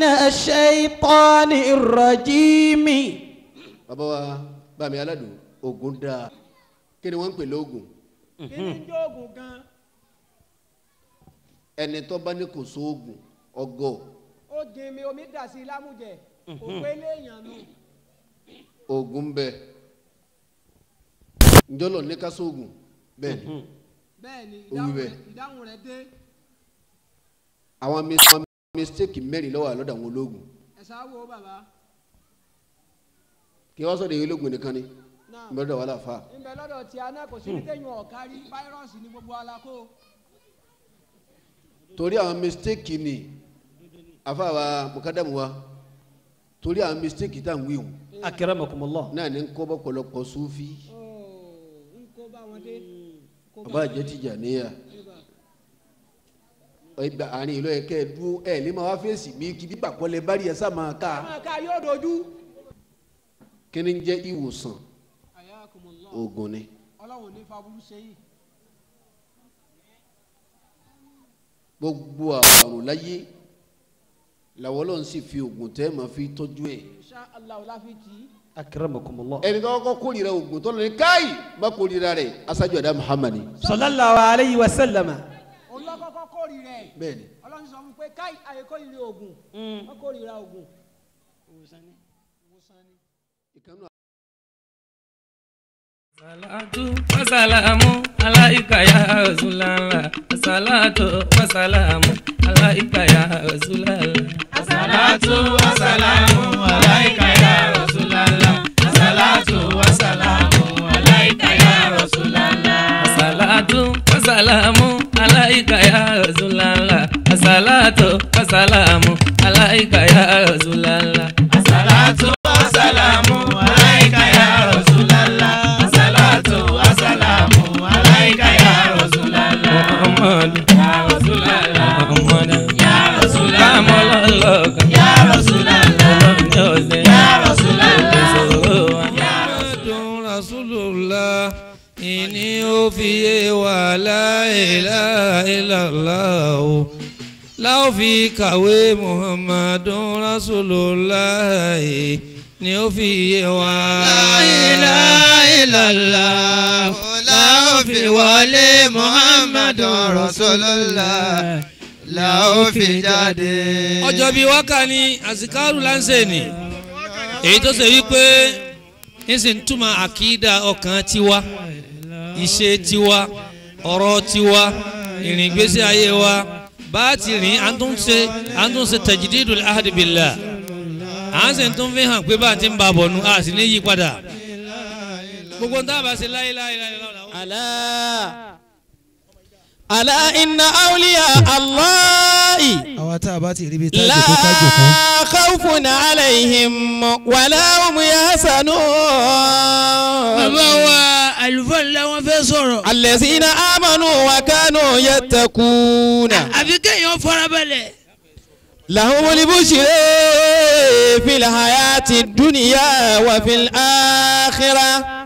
الشيطان الرجيم. bàbá wa bá mi aládùn oògùn dáa kí ni wọ́n ń pè lóògùn. kí ni jóògùn gan. ẹni tó bá ní kò sóògùn ọgọ. ó jin mi omi dà sí lámùjẹ òpè léèyàn nù. oògùn bẹ njọlọ ní ká sóògùn bẹ́ẹ̀ ni. bẹ́ẹ̀ ni Olúwẹ̀. ìdáhùn rẹ̀ dé. àwọn mistake mẹ́rin ló wà lọ́dọ̀ àwọn ológun ẹ̀sà wo bàbá. kí wọ́n sọ̀rọ̀ ológun nìkan ni náà mẹ́rin wà láfa. ńbẹ lọ́dọ̀ tí a náà kò sí ní téèyàn ọ̀kárí fáírọ́ọ̀sì ní gbogbo alákó. torí àwọn mistake ni àfàwà mukadamu wa torí àwọn mistake tá à ń wíwù أكرمكم الله. náà ní kọ́ bọ́pọ̀lọpọ̀ sufi ń kó bá wọn dé. ọba jẹ́ Tìjàníyà ìgbà àárín ìlú ẹ̀ kẹ́ ẹ̀ dúró ẹ̀ lè máa wá fèsì mí kí bíbà kọ́lẹ̀ bá rí ẹ sá máa ká máa ká yóò dojú. kí ni jẹ́ ìwòsàn Ayakumullah. oògùn ni. ọlọ́run ní faburú ṣe yìí. gbogbo àrùn láyé làwọn ọlọ́run sì fi oògùn tẹ́ máa fi tọ́jú ẹ̀. Insha Allah láfi tì í. أكرمكم الله. ẹni tó kọ́kọ́ kórìíra oògùn tó lọ ní káyì má kórìíra rẹ̀ aṣáájú ẹ̀dá Muhammad. صلى الله عليه وسلم. òun lọ́kọ́kọ́ kórìíra ẹ̀. bẹ́ẹ̀ni ọlọ́run sọ fún pé káì àyè kórìíra oògùn. wọ́n kórìíra oògùn. ìwòsàn ni. ìkànnì. Salatu wa salamu alaika ya Rasulallah. Salatu wa salamu alaika ya Rasulallah. Salatu wa salamu alaika ya Rasulallah. Salatu wa salamu alaika ya Rasulallah. Salatu wa salamu alaika ya Rasulallah. Salatu wa salamu alaika ya Rasulallah. Salatu wa salamu alaika ya Rasulallah. Salatu wa salamu alaika ya Rasulallah. Muhammad Ya Rasulallah. Muhammad Ya Rasulallah. Amololoka Ya Rasulallah. Jose Ya Rasulallah. Rasulullah ini ofiye wa la ilaha illallah la fi kawe Muhammadun Rasulullah ni ofiye wa La ilaha illallah. La fi wale Muhammadun Rasulullah. La fi jáde. ọjọ́ bíi wákà ní àsìkárù láǹṣẹ̀ ni èyí tó ṣe wípé ń sì ń túmọ̀ àkídà ọkàn tiwa ìṣe tiwa ọ̀rọ̀ tiwa ìrìngbésí ayé wa bá ti rìn à ń tún ṣe tajdidul ahdi billah à ń sì tún fi hàn pé bá a ti ń ba bọ̀ nu a sì ní yí padà gbogbo ń dábàá sí la ilaha illallah. ألا ألا إن أولياء الله àwa tá a bá ti rí ibi tá a لا jòkó ká jòkó. خوف عليهم ولا هم يحزنون wa àlùfáà ńlá wọn fẹ́ sọ̀rọ̀. الذين آمنوا وكانوا يتقون àfi kéèyàn farabalẹ̀. لهم البشر في الحياة الدنيا وفي الآخرة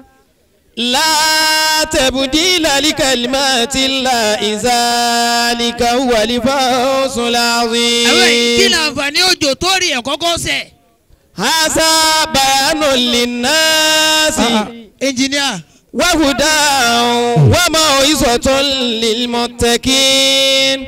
لا تبديل لكلمات الله ذلك هو الفوز àwọn kí العظيم ni àǹfààní òjò tó rí ẹ̀ kọ́kọ́ sẹ̀. هذا بيان للناس ẹnjìníà. وهدى وموعظة للمتقين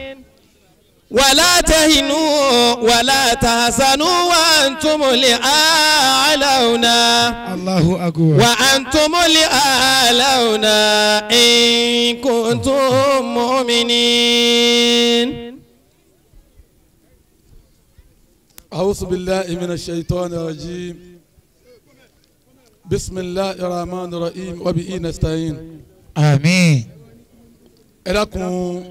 ولا تهنوا ولا تحزنوا وأنتم الأعلون Allahu akbar. وأنتم الأعلون إن كنتم مؤمنين. أعوذ بالله من الشيطان الرجيم بسم الله الرحمن الرحيم وبه نستعين. àmín. ẹ dákun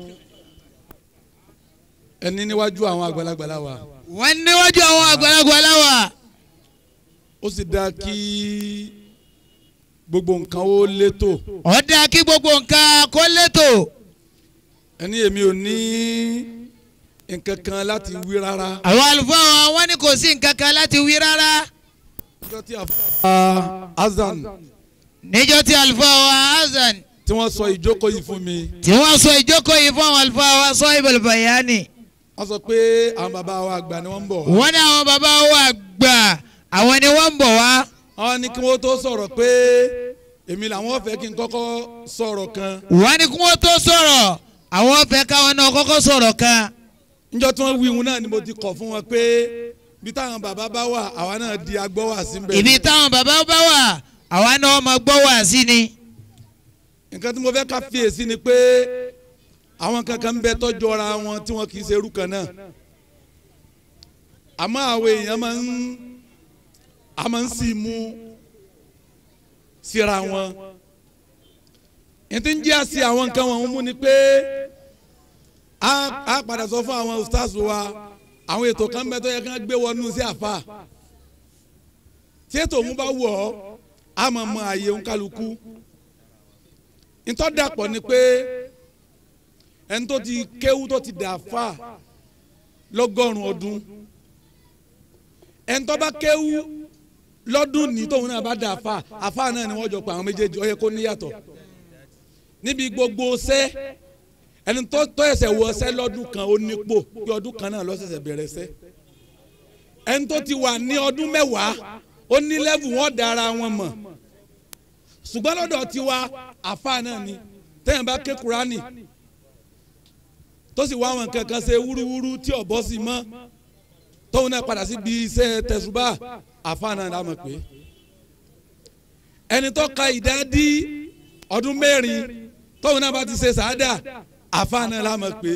ẹni níwájú àwọn àgbàlagbà la wà wọ́n níwájú àwọn àgbàlagbà láwà. ó sì dáa kí gbogbo nǹkan ó létò ó dáa kí gbogbo nǹkan kó létò. ẹni èmi ò ní nǹkan kan láti wí rárá. àwọn àlùfáà wa wọ́n ní kò sí nǹkan kan láti wí rárá. ọjọ́ tí a fa azan níjọ́ tí àlùfáà wa Hasan tí wọ́n sọ ìjókòó yìí fún mi tí wọ́n sọ ìjókòó yìí fún àwọn àlùfáà wa Sahibul Bayani. wọ́n sọ pé àwọn bàbá wa àgbà ni wọ́n ń bọ̀ wá. wọ́n ní àwọn bàbá wa àgbà àwọn ni wọ́n ń bọ̀ wá. wọ́n ní kí wọ́n tó sọ̀rọ̀ pé èmi làwọn fẹ́ kí n kọ́kọ́ sọ̀rọ̀ kan. wọ́n ní kí wọ́n tó sọ̀rọ̀ àwọn fẹ́ káwọn náà kọ́kọ́ sọ̀rọ̀ kan. níjọ́ tí wọ́n wí ihun náà ni mo ti kọ̀ fún wọn pé ibi táwọn bàbá bá wà àwa náà di agbọ́wàsí ń bẹ. ibi táwọn bàbá bá wà àwa náà máa gbọ́ wàásí ni. nǹkan tí mo fẹ́ ká fiyèsí ni pé àwọn kankan ń bẹ tọ́jú ara wọn tí wọn kì í ṣe irú kan náà àmọ́ àwọn èèyàn máa ń sì mú síra wọn ètò ń jẹ́ àṣì àwọn nǹkan wọn mú ni pé a padà sọ fún àwọn ustaz wa àwọn ètò kan bẹ tó yẹ kán gbé wọnú sí àfa tí ètò òun bá wọ̀ ọ́ a máa mọ àyè òǹkálukú ntọ́dàpọ̀ ni pé ẹni tó ti kéwú tó ti dà fà lọ́gọ́rùn-ún ọdún ẹni tó bá kéwú lọ́dún ní tóun náà bá dà fà àfà náà ni wọ́n jọ pa àwọn méjèèjì ó yẹ kó níyàtọ̀ níbi gbogbo ṣẹ́ ẹni tó ẹsẹ̀ wọ ṣẹ́ lọ́dún kan ó nípò pé ọdún kan náà ló ṣẹ̀ṣẹ̀ bẹ̀rẹ̀ ṣẹ́ ẹni tó ti wà ní ọdún mẹ́wàá ó ní lẹ́vù wọn dára wọn mọ̀ ṣùgbọ́n lọ́dọ̀ tiwa àfà náà ni tẹ́yìn bá ké Kúránì tó sì wá àwọn kankan ṣe wúrúwúrú tí ọ̀bọ sì mọ́ tóun náà padà sí bí iṣẹ́ tẹ̀sùbà àfà náà la mọ̀ pé ẹni tó ka ìdádí ọdún mẹ́rin tóun náà bá ti ṣe sàádà àfà náà la mọ̀ pé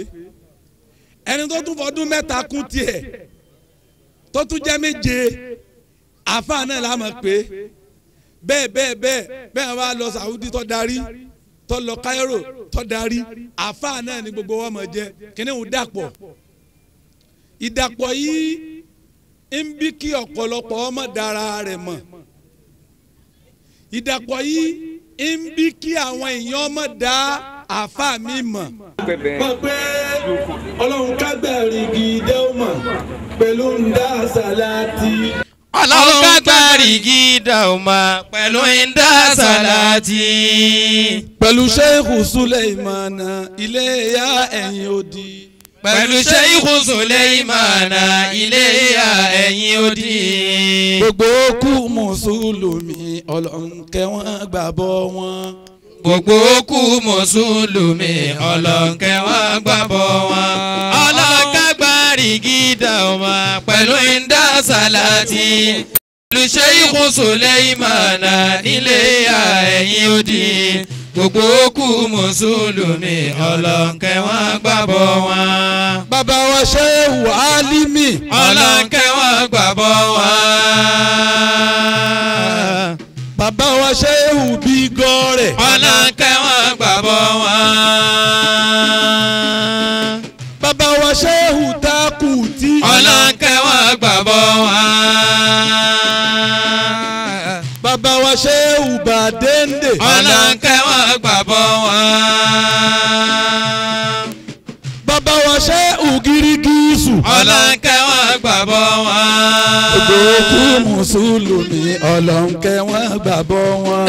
ẹni tó tún fọdún mẹ́ta kún tiẹ̀ tó tún jẹ́ méje àfà náà la mọ̀ pé bẹ́ẹ̀ wá lọ Saudi tó darí tó lọ Cairo tó darí àfà náà ni gbogbo wa mọ̀ jẹ́ kíní ń dàpọ̀ ìdàpọ̀ yìí ń bí kí ọ̀pọ̀lọpọ̀ ọmọ dára rẹ̀ mọ̀ ìdàpọ̀ yìí ń bí kí àwọn èèyàn ọmọ dá àfà mi mọ̀. mọ̀ pé ọlọ́run kágbẹ̀rì gidẹ́ ó mọ̀ pẹ̀lú ń dá sàláàtì. ọlọ́run kágbẹ̀rì gidẹ́ ó mọ̀ pẹ̀lú ń dá sàláàtì. pẹ̀lú Sheikh Suleimana Iléyá ẹ̀yìn odi. pẹ̀lú Sheikh Suleimana Iléyá ẹ̀yìn odi. gbogbo kú mùsùlùmí ọlọ́run kẹ́wọ́n gbàbọ̀ wọn. gbogbo kú mùsùlùmí ọlọ́run kẹ́wọ́n gbàbọ̀ wọn. ọlọ́run kágbẹ̀rì gidẹ́ ó mọ̀ pẹ̀lú ń dá sàláàtì. pẹ̀lú Sheikh Suleimana Iléyá ẹ̀yìn odi. gbogbo kú mùsùlùmí ọlọ́nkẹ́ wọn gbàbọ̀ wọn. bàbá wa Shehu Alimi ọlọ́nkẹ́ wọn gbàbọ̀ wọn. bàbá wa Shehu Bigore ọlọ́nkẹ́ wọn gbàbọ̀ wọn. bàbá wa Shehu Takuti ọlọ́nkẹ́ wọn gbàbọ̀ wọn. bàbá wa Shehu Badende ọlọ́nkẹ́ wọn gbàbọ̀ wọn. bàbá wa Shehu Girigisu ọlọ́nkẹ́ wọn gbàbọ̀ wọn. gbogbo kú mùsùlùmí ọlọ́nkẹ́ wọn gbàbọ̀ wọn.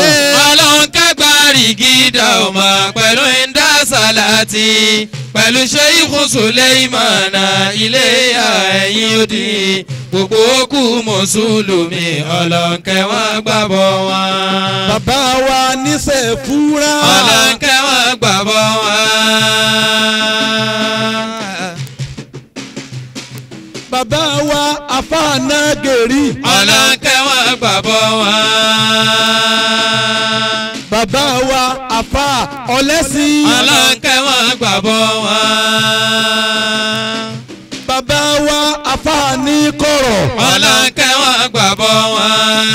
ọlọ́run kágbárí gidẹ́ ó mọ̀ pẹ̀lú ń dá sàláàtì. pẹ̀lú Sheikh Suleimana Iléyá ẹ̀yìn odi. gbogbo kú mùsùlùmí ọlọ́nkẹ́ wọn gbàbọ̀ wọn. bàbá wa níṣẹ́ fúra ọlọ́nkẹ́ wọn gbàbọ̀ wọn. bàbá wa Afánageri ọlọ́nkẹ́ wọn gbàbọ̀ wọn. bàbá wa Afá Ọlẹ́sìn ọlọ́nkẹ́ wọn gbàbọ̀ wọn. bàbá wa Afánikọ̀rọ̀ ọlọ́nkẹ́ wọn gbàbọ̀ wọn.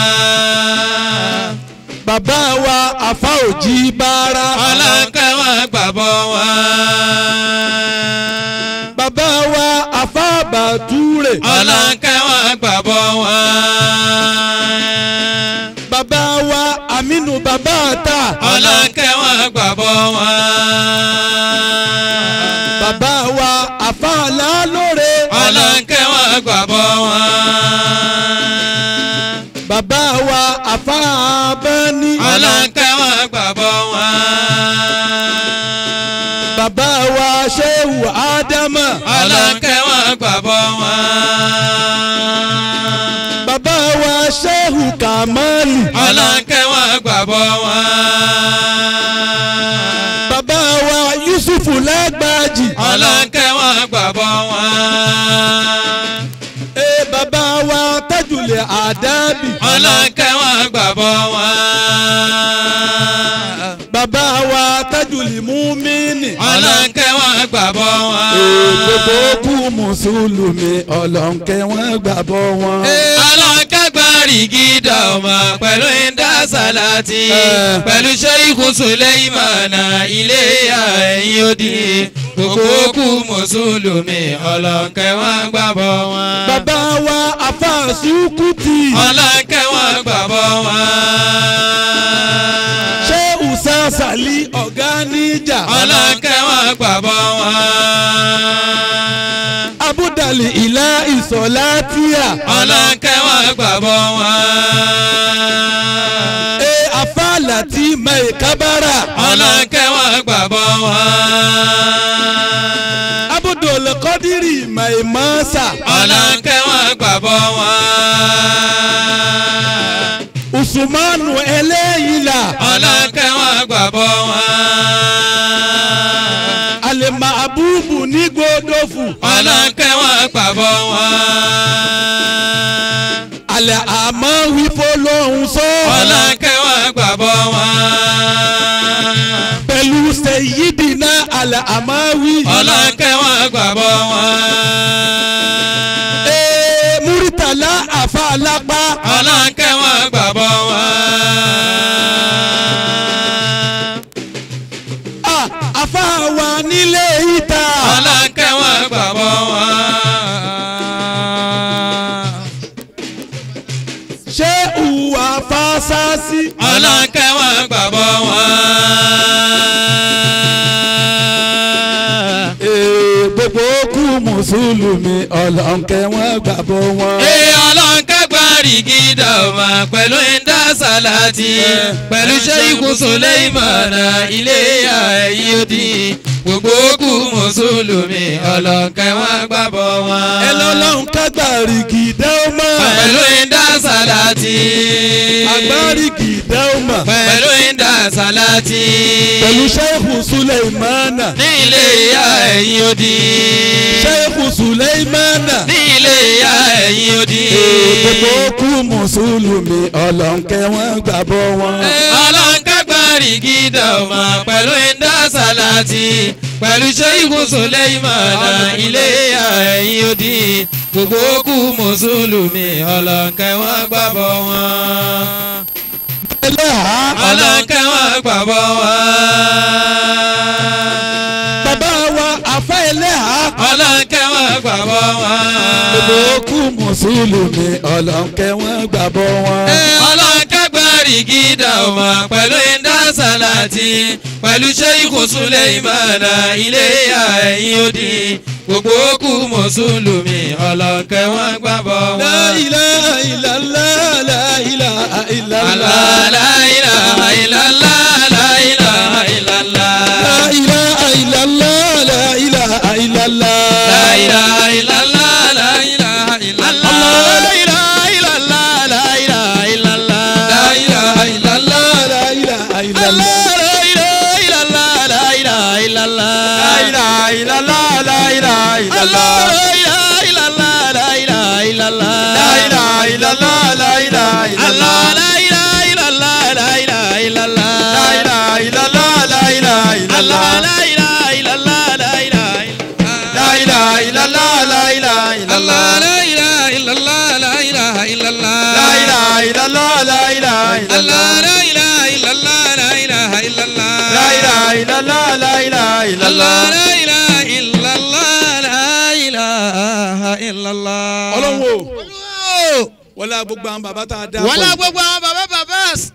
bàbá wa Afá Òjìbára ọlọ́nkẹ́ wọn gbàbọ̀ wọn. bàbá wa Afá Bàtúrè ọlọ́nkẹ́ wọn gbàbọ̀ wọn. bàbá wa Aminu bàbá ta ọlọ́nkẹ́ wọn gbàbọ̀ wọn. bàbá wa Afá Lálóre ọlọ́nkẹ́ wọn gbàbọ̀ wọn. bàbá wa Afá Abẹ́ni ọlọ́nkẹ́ wọn gbàbọ̀ wọn. bàbá wa Shehu Adama ọlọ́nkẹ́ wọn gbàbọ̀ wọn. bàbá wa Shehu Kamali. ọlọ́nkẹ́ wọn gbàbọ̀ wọn. bàbá wa Yusufu Lágbàjì. ọlọ́nkẹ́ wọn gbàbọ̀ wọn. bàbá wa Tajulẹ̀ Àdábì. ọlọ́nkẹ́ wọn gbàbọ̀ wọn. bàbá wa Tajuli Mumini. ọlọ́nkẹ́ wọn gbàbọ̀ wọn. gbogbo kú mùsùlùmí ọlọ́nkẹ́ wọn gbàbọ̀ wọn. ọlọ́nkẹ́ gbárí gídà ọmọ pẹ̀lú ìdá sàlátì pẹ̀lú Sheikhu Suleimana Iléyá ẹ̀yìn odi gbogbo kú mùsùlùmí ọlọ́nkẹ́ wọn gbàbọ̀ wọn. bàbá wa Afa Sukuti. ọlọ́nkẹ́ wọn gbàbọ̀ wọn. ṣé Usasali ọ̀gá níjà. ọlọ́nkẹ́ wọn gbàbọ̀ wọn. Abudali Ilá Ìsọ̀látíà. ọlọ́nkẹ́ wọn gbàbọ̀ wọn. Afa Lati Mai Kabara. ọlọ́nkẹ́ wọn gbàbọ̀ wọn. Abudul Qadiri Mai Masa. ọlọ́nkẹ́ wọn gbàbọ̀ wọn. Usmanu Ẹlẹ́yìnlá. ọlọ́nkẹ́ wọn gbàbọ̀ wọn. Alema Abubu ní Gbódòfù. ọlọ́nkẹ́ wọn gbàbọ̀ wọn. Alẹ́ àmọ́ wípé lóhùn sọ. ọlọ́nkẹ́ wọn gbàbọ̀ wọn. Pẹ̀lú Sẹ̀yídìná Alẹ́ àmọ́ wí. ọlọ́nkẹ́ wọn gbàbọ̀ wọn. Múrítàlá Àfa Alápá. ọlọ́nkẹ́ wọn gbàbọ̀ wọn. Àfa wa nílé ìta. ọlọ́nkẹ́ wọn gbàbọ̀ wọn. Ṣé ìwà fásásí. ọlọ́nkẹ́ wọn gbàbọ̀ wọn. Gbogbo kú mùsùlùmí ọlọ́nkẹ́ wọn gbàbọ̀ wọn. ọlọ́nkẹ́ gbárí gídà ọmọ pẹ̀lú ìdá sàlátì pẹ̀lú Sheikhu Suleimana Iléyá ẹ̀yìn odi gbogbo kú mùsùlùmí ọlọ́nkẹ́ wọn gbàbọ̀ wọn. Ẹlọ́lọ́run kágbàrí kìdá ọmọ. pẹ̀lú ìdá sàlátì. Àgbárí kìdá ọmọ. pẹ̀lú ìdá sàlátì. Pẹ̀lú Sheikhu Suleimana. ní Iléyá ẹ̀yìn odi. Sheikhu Suleimana. ní Iléyá ẹ̀yìn odi. Gbogbo kú mùsùlùmí ọlọ́nkẹ́ wọn gbàbọ̀ wọn. ọlọ́nkẹ́ gbárí gídà ọmọ pẹ̀lú ìdá sàlátì pẹ̀lú Sheikhu Suleimana Iléyá ẹ̀yìn odi gbogbo kú mùsùlùmí ọlọ́nkẹ́ wọn gbàbọ̀ wọn. Ẹlẹ́hà. ọlọ́nkẹ́ wọn gbàbọ̀ wọn. Bàbá wa Àfa Ẹlẹ́hà. ọlọ́nkẹ́ wọn gbàbọ̀ wọn. Gbogbo kú mùsùlùmí ọlọ́nkẹ́ wọn gbàbọ̀ wọn. ọlọ́nkẹ́ gbárí gídà ọmọ pẹ̀lú ìdá sàlátì pẹ̀lú Sheikhu Suleimana Iléyá ẹ̀yìn odi gbogbo kú mùsùlùmí ọlọ́nkẹ́ wọn gbàbọ̀ wọn. La ilaha illallah, la ilaha illallah. La ilaha illallah, la ilaha illallah. La ilaha illallah, la ilaha illallah. La ilaha illallah, la ilaha illallah. La ilaha illallah, la ilaha illallah. La ilaha illallah, la ilaha illallah. La ilaha illallah, la ilaha illallah. La ilaha illallah, la ilaha illallah. La ilaha illallah, la ilaha illallah. La ilaha illallah, la ilaha illallah. La ilaha illallah, la ilaha illallah. La ilaha illallah, la ilaha illallah. La ilaha illallah, la ilaha illallah. La ilaha illallah, la ilaha illallah. La ilaha illallah, la ilaha illallah. La ilaha illallah, la ilaha illallah. La ilaha illallah, la ilaha illallah. La ilaha illallah, la ilaha illallah. La ilaha illallah, la ilaha illallah. Ọlọ́run o. Wọlá gbogbo àwọn bàbá tá a dá. wọ́n lá gbogbo àwọn bàbá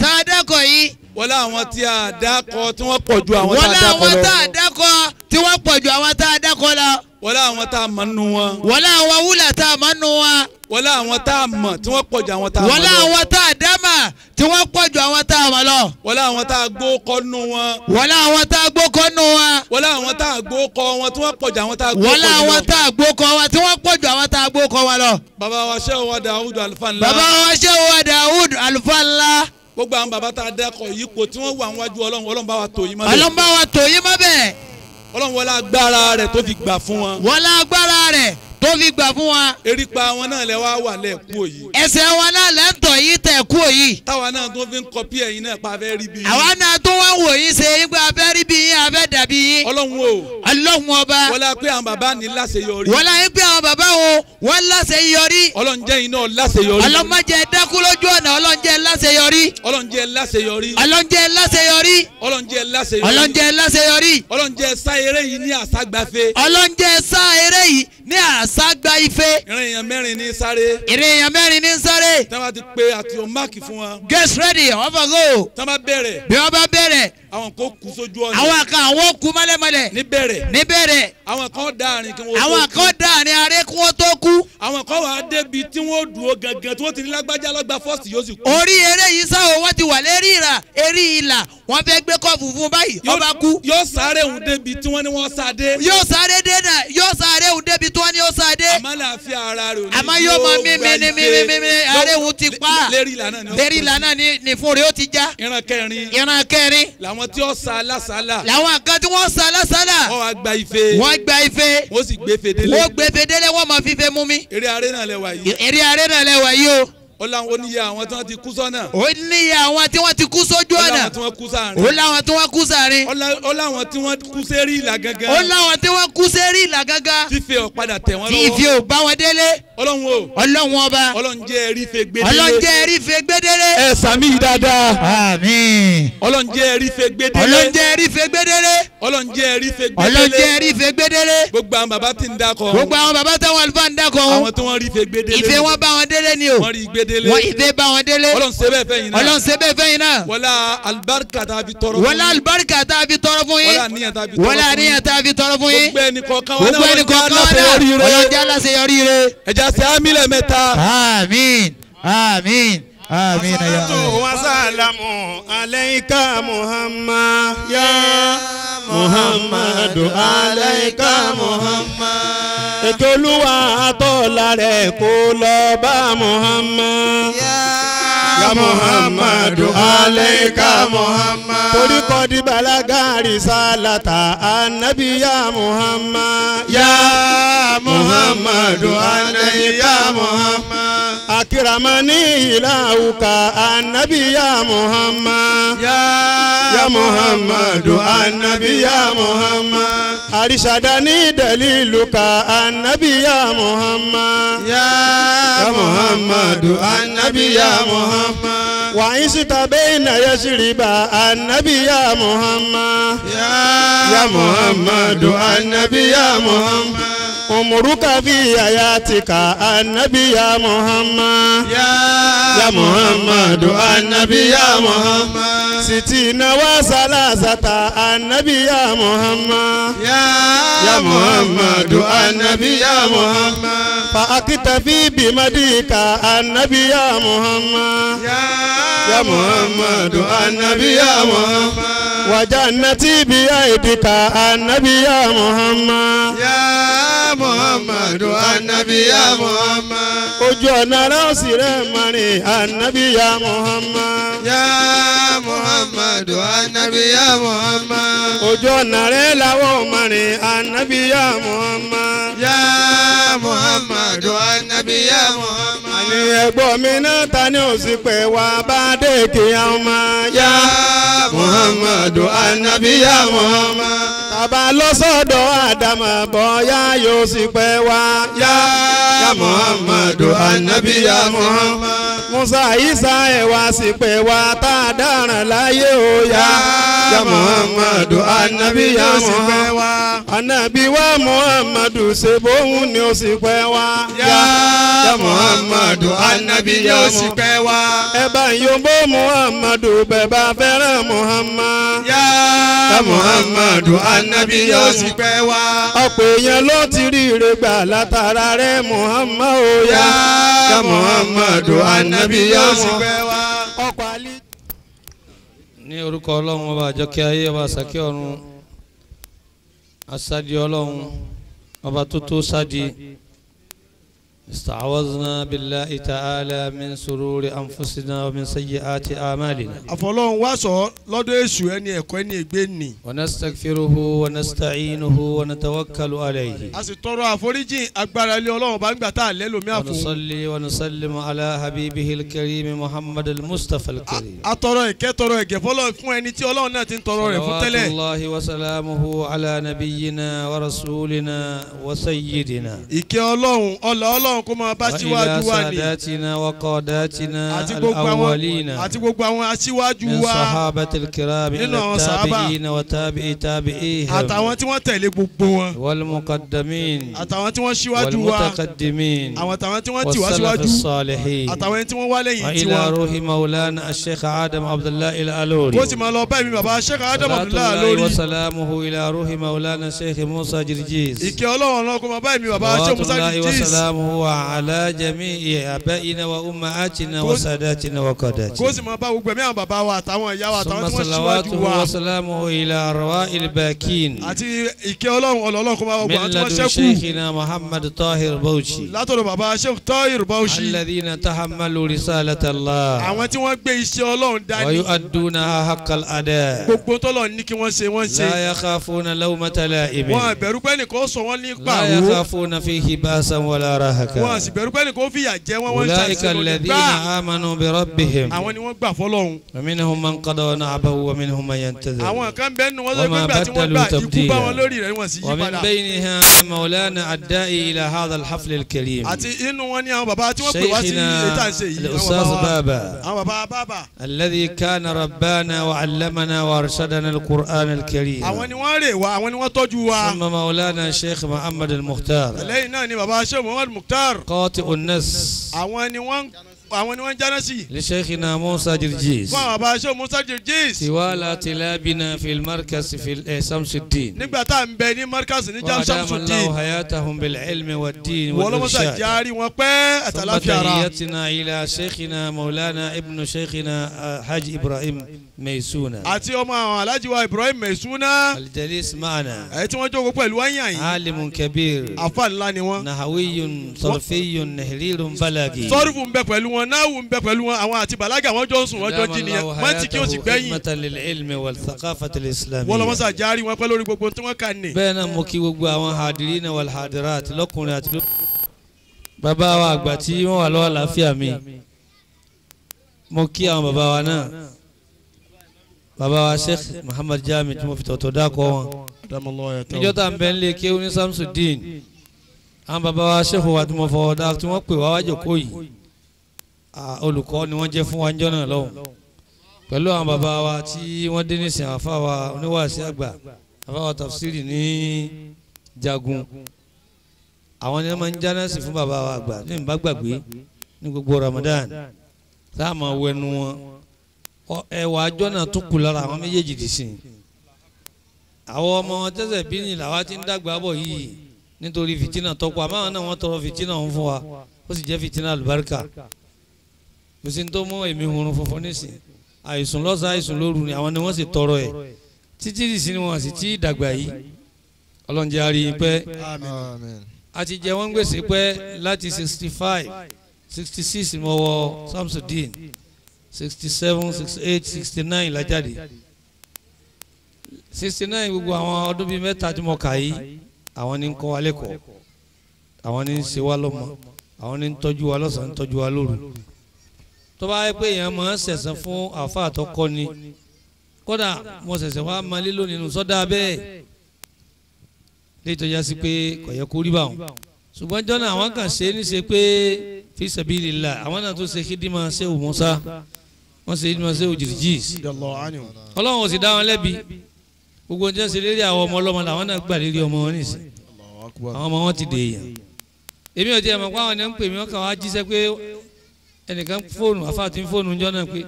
tá a dákọ̀ yìí. Wọlá àwọn tí a dákọ̀ tí wọ́n pọ̀ ju àwọn tá wọ́n a lá dákọ̀ àwọn lọ. tá a dákọ̀ tí wọ́n pọ̀ ju àwọn tá a dákọ̀ lọ. wọlé àwọn tá a mọ̀ nínú wọn. wọlé àwọn wúlà tá a mọ̀ nù wọn. wọlé àwọn tá a mọ̀ tí wọ́n pọ̀jù àwọn tá a mọ̀ lọ. wọlé àwọn tá a dámà tí wọ́n pọ̀jù àwọn tá a mọ̀ lọ. wọlé àwọn tá a gbó kọ́ nínú wọn. wọlé àwọn tá a gbókọ́ nù wọn. wọlé àwọn tá a gbó kọ́ wọn tí wọ́n pọ̀jù àwọn tá a gbó kọ́ wọlé nínú àwọn wọn. tá a gbókọ́ wọn tí wọ́n pọ̀jù àwọn tá a gbókọ́ wọn lọ. bàbá wa Sheikh wa Daud Alfa ńlá. bàbá wa Sheikh wa Daud Alfa ńlá. gbogbo àwọn bàbá tá a dákọ̀ yìí kò tí wọ́n wà níwájú Ọlọ́run Ọlọ́run bá wa tò yín mọ́lẹ̀. ọlọ́mọba wa tò yín mọ́ bẹ́ẹ̀. Ọlọ́run wọlé agbára rẹ̀ tó fi gbà fún wọn. wọlé agbára rẹ̀ tó fi gbà fún wa. erípa wọn náà lẹ wá wà lẹ́ẹ̀kú òyì. ẹsẹ̀ wọn náà lẹ́ńtọ̀ yìí tẹ̀ kú òyì. táwa náà tó fi ń kọpí ẹ̀yin náà pa abẹ́ rí bí. àwa náà tó wá wò yín ṣe yín pé abẹ́ rí bí yín abẹ́ dàbí yín. Ọlọ́run o. ọlọ́run ọba. wọlé pé àwọn bàbá ní láṣeyọrí. wọlé yín pé àwọn bàbá wo wọ́n láṣeyọrí. Ọlọ́run jẹ́ iná láṣeyọrí. ọlọ́mọdé dákú lójú ọ̀nà ọlọ́njẹ́ láṣeyọrí. Ọlọ́run jẹ́ láṣeyọrí. ọlọ́njẹ́ láṣeyọrí. Ọlọ́run jẹ́ láṣeyọrí. ọlọ́njẹ́ láṣeyọrí. Ọlọ́run jẹ́ sá eré yìí ní àságbáfé. ọlọ́njẹ́ sá eré yìí ní àságbá ife. ìran èèyàn mẹ́rin ní sáré. ìrìn èèyàn mẹ́rin ní sáré. tí wọ́n bá ti pe àti o máàkì fún wọn. get ready ọ̀fọ̀ go. tí wọ́n bá bẹ̀rẹ̀. bí wọ́n bá bẹ̀rẹ̀. àwọn kan kú sójú ọ̀nà. àwọn kan àwọn kú mọ́lẹ́mọ́lẹ̀. níbẹ̀rẹ̀. níbẹ̀rẹ̀. àwọn kan dá àárín kí wọ́n tó kú. àwọn kan dá àárín aré kí wọ́n tó kú. àwọn kan wà á débi tí wọ́n dúró gangan tí wọ́n ti ní lágbájá lọ́gbà fọ́ọ̀sì yóò sì kú. orí eré yìí sáwọ́ wọ́n ti wà lérí ìlà wọ́n fẹ́ gbé kọ́ọ̀fù fún báyìí ọba kú. yóò sáré òun débi tí wọ́n ní wọ́n sá dé. yóò sáré òun débi tí wọ́n ní ó sá dé. àmọ́ làáfíà ara rẹ̀ ò ní. àmọ́ yóò mọ mímí aré òun ti pa. lérí ìlànà ni. lérí ìlànà ni fún rẹ̀ ó ti já. ìran kẹrin. ìran kẹrin. làwọn tí ó sa lásàlà. làwọn kan tí wọ́n sa lásàlà. wọ́n wá gba ife. wọ́n gba ife. wọ́n sì gbé fedele. wọ́n gbé fedele wọ́n máa fífe mú mi. eré aré náà lẹ́wà yìí. eré aré náà lẹ́wà yìí o. ó láwọn oníyẹ àwọn tí wọ́n ti kú sọ́nà. ó níyẹ àwọn tí wọ́n ti kú sójú ó ọ̀nà. láwọn tí wọ́n kú sáàrin. ó láwọn tí wọ́n kú sáàrin. ó láwọn tí wọ́n kú sérí ìlà gangan. ó láwọn tí wọ́n kú sérí ìlà gangan. fífi ọ̀padà tẹ̀ wọ́n lọ́wọ́. fífi ò bá wọn délé. Ọlọ́run o. Ọlọ́run ọba. Ọlọ́run jẹ́ ẹ̀rí fe gbedele. Ọlọ́run jẹ́ ẹ̀rí fe gbedele. ẹ sàmì dáadáa. àmín. Ọlọ́run jẹ́ ẹ̀rí fe gbedele. Ọlọ́run jẹ́ ẹ̀rí fe gbedele. Ọlọ́run jẹ́ ẹ̀rí fe gbedele. Ọlọ́run jẹ́ ẹ̀rí fe gbedele. gbogbo àwọn bàbá tí ń dákọ̀. gbogbo àwọn bàbá táwọn àlùfáà ń dákọ̀. àwọn tí wọ́n rí fe gbedele. ìfẹ́ wọn bá wọn délé ni o. wọ́n rí gbedele. wọ́n ìfẹ́ bá wọn délé. Ọlọ́run ṣe bẹ́ẹ̀ fẹ́yìn náà. Ọlọ́run ṣe bẹ́ẹ̀ fẹ́yìn náà. wọlá alibarika tá a fi tọrọ fún yín. wọlá alibarika tá a fi tọrọ fún yín. wọlá àníyàn tá a fi tọrọ fún yín. wọlá àníyàn tá a fi tọrọ fún yín. gbogbo ẹnì kọ̀ọ̀kan wọn gbogbo ẹnì kọ̀ọ̀kan wọn náà Ọlọ́run jẹ́ aláṣeyọrí rẹ̀. ẹja ṣe amílẹ̀ mẹ́ta. àmín àmín àmín ya salatu wa salamu alayka Muhammad ya Muhammadu alayka Muhammad. ètò Olúwa àtọ́lá rẹ̀ kó lọ bá Muhammad. ya Muhammadu alayka Muhammad. torí kọ́ di balagari salata anabi ya Muhammad. ya Muhammadu alayka Muhammad. akiramani ilauka anabi ya Muhammad. ya Muhammadu anabi ya Muhammad. arishadani daliluka anabi ya Muhammad. ya Muhammadu anabi ya Muhammad. wa istabina yashriba anabi ya Muhammad. ya Muhammadu anabi ya Muhammad. umuruka fi ayatika anabi ya Muhammad. ya Muhammadu anabi ya Muhammad. sitina wa salasata anabi ya Muhammad. ya Muhammadu anabi ya Muhammad. fa akitafi bimadika anabi ya Muhammad. ya Muhammadu anabi ya Muhammad. wa jannati bi aidika anabi ya Muhammad. Muhammadu anabi ya Muhammad. ojú ọ̀nà rẹ̀ ó sì rẹ̀ mọ́rin anabi ya Muhammad. ya Muhammadu anabi ya Muhammad. ojú ọ̀nà rẹ̀ làwọn mọ́rin anabi ya Muhammad. ya Muhammadu anabi ya Muhammad. àní ẹ̀gbọ́n mi náà ta ni ó sì pé wá bá dé kí á máa. ya Muhammadu anabi ya Muhammad. tàbá lọ sọ́dọ̀ Ádámà bọ́yá yóò sì pẹ́ wá. ya Muhammadu anabi ya Muhammad. Musa Isa ẹ̀ wá sì pẹ́ wá tá a dáràn láyé o. ya Muhammadu anabi ya Muhammad. anabi wa Muhammadu ṣe bóun ni ó sì pẹ́ wá. ya Muhammadu muhammadu anabi yóò sì pẹ́ wá. ẹ bá yombo muhammadu bẹ́ẹ̀ bá fẹ́ràn muhammad. yá muhammadu anabi yóò sì pẹ́ wá. ọ̀pọ̀ èèyàn ló ti rí ire gbà látara rẹ̀ muhammad ó yá. muhammadu anabi yóò sì pẹ́ wá. ọ̀pọ̀ àlí. ní orúkọ ọlọ́run ọba àjọkẹ́ ayé ọba àsàkẹ́ ọ̀run asadi ọlọ́run ọba tó tó sadi استعوذنا بالله تعالى من سرور أنفسنا ومن سيئات أعمالنا àfọlọ́run wá sọ lọ́dọ̀ èṣù ẹni ẹ̀kọ́ ẹni ègbé nì. ونستغفره ونستعينه ونتوكل عليه a sì tọrọ àforíjì agbára ilé ọlọ́run bá ń gbà tá a lẹ́ lómi àfọ. ونصلي ونسلم على حبيبه الكريم محمد المصطفى الكريم a tọrọ ìkẹ́ tọrọ ẹ̀gẹ́ fọlọ́ fún ẹni tí ọlọ́run náà ti ń tọrọ rẹ̀ fún tẹ́lẹ̀. صلوات الله وسلامه على نبينا ورسولنا وسيدنا ìkẹ́ ọlọ́run ọlá ọlọ́run kó máa bá síwájú wa ni. ساداتنا وقاداتنا àti الأولين gbogbo àwọn aṣíwájú من wa صحابة الكرام nínú إلى àwọn sàhábà التابعين وتابعي تابعيهم àtàwọn tí wọ́n tẹ̀lé gbogbo wọn والمقدمين àtàwọn tí wọ́n síwájú wa والمتقدمين àwọn àtàwọn tí wọ́n tì wá والسلف síwájú الصالحين àtàwọn tí wọ́n wá lẹ́yìn وإلى tiwọn. روح مولانا الشيخ آدم عبد الله الألوري kó sì máa lọ báyìí mi bàbá Sheikh Adam صلاة Abdullahi الله lórí. وسلامه إلى روح مولانا الشيخ موسى جرجيز ìkẹ́ ọlọ́run náà kó máa báyìí mi bàbá Sheikh صلوات Musa الله Jidris. وسلامه على جميع آبائنا وأمهاتنا وساداتنا kó وقاداتنا sì máa bá gbogbo ẹ̀mí àwọn bàbá wa àtàwọn ìyá wa àtàwọn ثم tí wọ́n síwájú صلواته wa. وسلامه إلى أرواح الباكين àti ìkẹ́ ọlọ́run kó máa gbogbo من àwọn tí wọ́n لدن ṣẹ́kù. شيخنا محمد طاهر بوشي látọ̀dọ̀ bàbá Sheikh Tahir Bauchi. الذين تحملوا رسالة الله àwọn tí wọ́n gbé iṣẹ́ ọlọ́run dání. ويؤدونها حق الأداء gbogbo tọ́lọ̀ ní kí wọ́n ṣe wọ́n ṣe. لا يخافون لومة لائم wọn àbẹ̀rù pé nìkan sọ wọ́n ní لا pàwọ́. يخافون فيه باسا ولا wọn رهقا àsì bẹ̀rù pé nìkan fìyà jẹ wọ́n wọ́n ń أولئك ṣàṣìṣe الذين gbà. آمنوا بربهم àwọn ni wọ́n gbà fọlọ́run. ومنهم من قضى نحبه ومنهم من ينتظر àwọn kan bẹ́ẹ̀ ni wọ́n sọ pé وما gbà tí wọ́n بدلوا gbà ikú bá wọn تبديلا lórí rẹ̀ wọ́n sì yí ومن padà. بينها مولانا الداعي إلى هذا الحفل الكريم àti inú wọn ni àwọn bàbá tí wọ́n pè wá sí شيخنا ètà ń ṣe yìí. الأستاذ بابا àwọn bàbá bàbá. الذي كان ربانا وعلمنا وارشدنا القرآن الكريم àwọn ni wọ́n rè wá àwọn ni wọ́n tọ́jú wa. ثم مولانا الشيخ محمد المختار lẹ́yìn náà ni bàbá Sheikh Muhammad Mukhtar. قاطئ النس àwọn ni wọ́n jáná sí. لشيخنا موسى جرجيز fún àwọn bàbá Sheikh Musa Jidris. طوال تلابنا في المركز في شمس الدين nígbà tá à ń bẹ ní markaz ní jam وأدام Shamsuddin. الله حياتهم بالعلم والدين wọ́n lọ́mọ́sá والإرشاد járí wọn pẹ́ ثم àtàláfíà ara. تحياتنا إلى شيخنا مولانا ابن شيخنا حاج إبراهيم ميسونة àti ọmọ àwọn Alhaji wa Ibrahim Maisuna. الجليس معنا ẹ̀ tí wọ́n jókòó pẹ̀lú wáyà yìí. عالم كبير àfa ńlá ni wọ́n. نحوي صرفي نهرير بلاغي sọ́rùfù ń bẹ pẹ̀lú wọn náwù ń bẹ pẹ̀lú wọn àwọn àti bàlágà wọn jọ ń sùn wọ́n jọ jí nìyẹn wọ́n ti kí o sì gbẹ́yìn. خدمة للعلم والثقافة wọ́n الإسلامية lọ́mọ́sá járí wọn pẹ́ lórí gbogbo tí wọ́n kà ní. bẹ́ẹ̀ náà mo kí gbogbo àwọn hadirina wal hadirat lọ́kùnrin àti lóbìnrin. bàbá wa àgbà tí wọ́n wà lọ́wọ́ àlàáfíà mi mo kí àwọn bàbá wa náà bàbá wa Sheikh Muhammad Jami tí mo fi tọ̀tọ̀ dákọ̀ wọn. níjọ́ tá à ń bẹ nílé kéwú ní Samsudeen àwọn bàbá wa Sheikh wa tí mo fọwọ́ dá tí wọ́n pè wá wájú kó yìí olùkọ́ ni wọ́n jẹ́ fún wa níjọ́ náà lọ́hùn pẹ̀lú àwọn bàbá wa tí wọ́n dé nísìn àfa wa oníwàásí àgbà àfa wa tafsiri ní jagun àwọn ni wọ́n máa ń jáná sí fún bàbá wa àgbà ní ìbá gbàgbé ní gbogbo Ramadan tá a máa wẹnu wọn ẹwà àjọ náà tún kù lára àwọn méjèèjì dì sí àwọn ọmọ wọn tẹsẹ̀ bí ní làwa ti ń dàgbà bọ̀ yìí nítorí fìtínà tọ́pọ̀ àmọ́ àwọn náà wọ́n tọrọ fìtínà ọ̀hún fún wa ó sì jẹ́ fìtínà àlùbáríkà kò sí ní tó mú èmi hurun funfun nísìn àìsùn lọ́sàn àìsùn lóru ni àwọn ni wọ́n sì tọrọ ẹ̀ títí dì sí ni wọ́n sì tí dàgbà yìí ọlọ́njẹ́ àrí pẹ́ a ti jẹ wọ́n gbèsè pẹ́ láti 65 66 mo wọ Samsudeen 67 68 69 la jáde 69 gbogbo àwọn ọdún bíi mẹ́ta tí mo kà yìí àwọn ní ń kọ́ wa lẹ́kọ̀ọ́ àwọn ní ń ṣe wá lọ́mọ àwọn ní ń tọ́jú wa lọ́sàn-án ń tọ́jú wa lóru tó bá yẹ pé èèyàn máa ń ṣẹ̀san fún àfa àtọkọ ni kódà mo ṣẹ̀ṣẹ̀ wá máa lílò nínú sọ́dá bẹ́ẹ̀ létò yá sí pé kò yẹ kó rí báwọn ṣùgbọ́n jọ́nà àwọn kan ṣe é ní ṣe pé fi sabilillah àwọn náà tó ṣe kídìmọ̀ ṣe Musa wọ́n ṣe kídìmọ̀ ṣe Jidris ọlọ́run ò sì dá wọn lẹ́bi gbogbo ohun tí wọ́n ṣe lérí àwọn ọmọ ọlọ́mọ làwọn náà gbà lérí ọmọ wọn nìsín àwọn ọmọ wọn ti dè èèyàn èmi ò tiẹ̀ mọ̀ pé àwọn ènìyàn ń pè mí wọ́n kàn wá jíṣẹ́ pé ẹnìkan fóònù àfáàtì fóònù jọ náà pé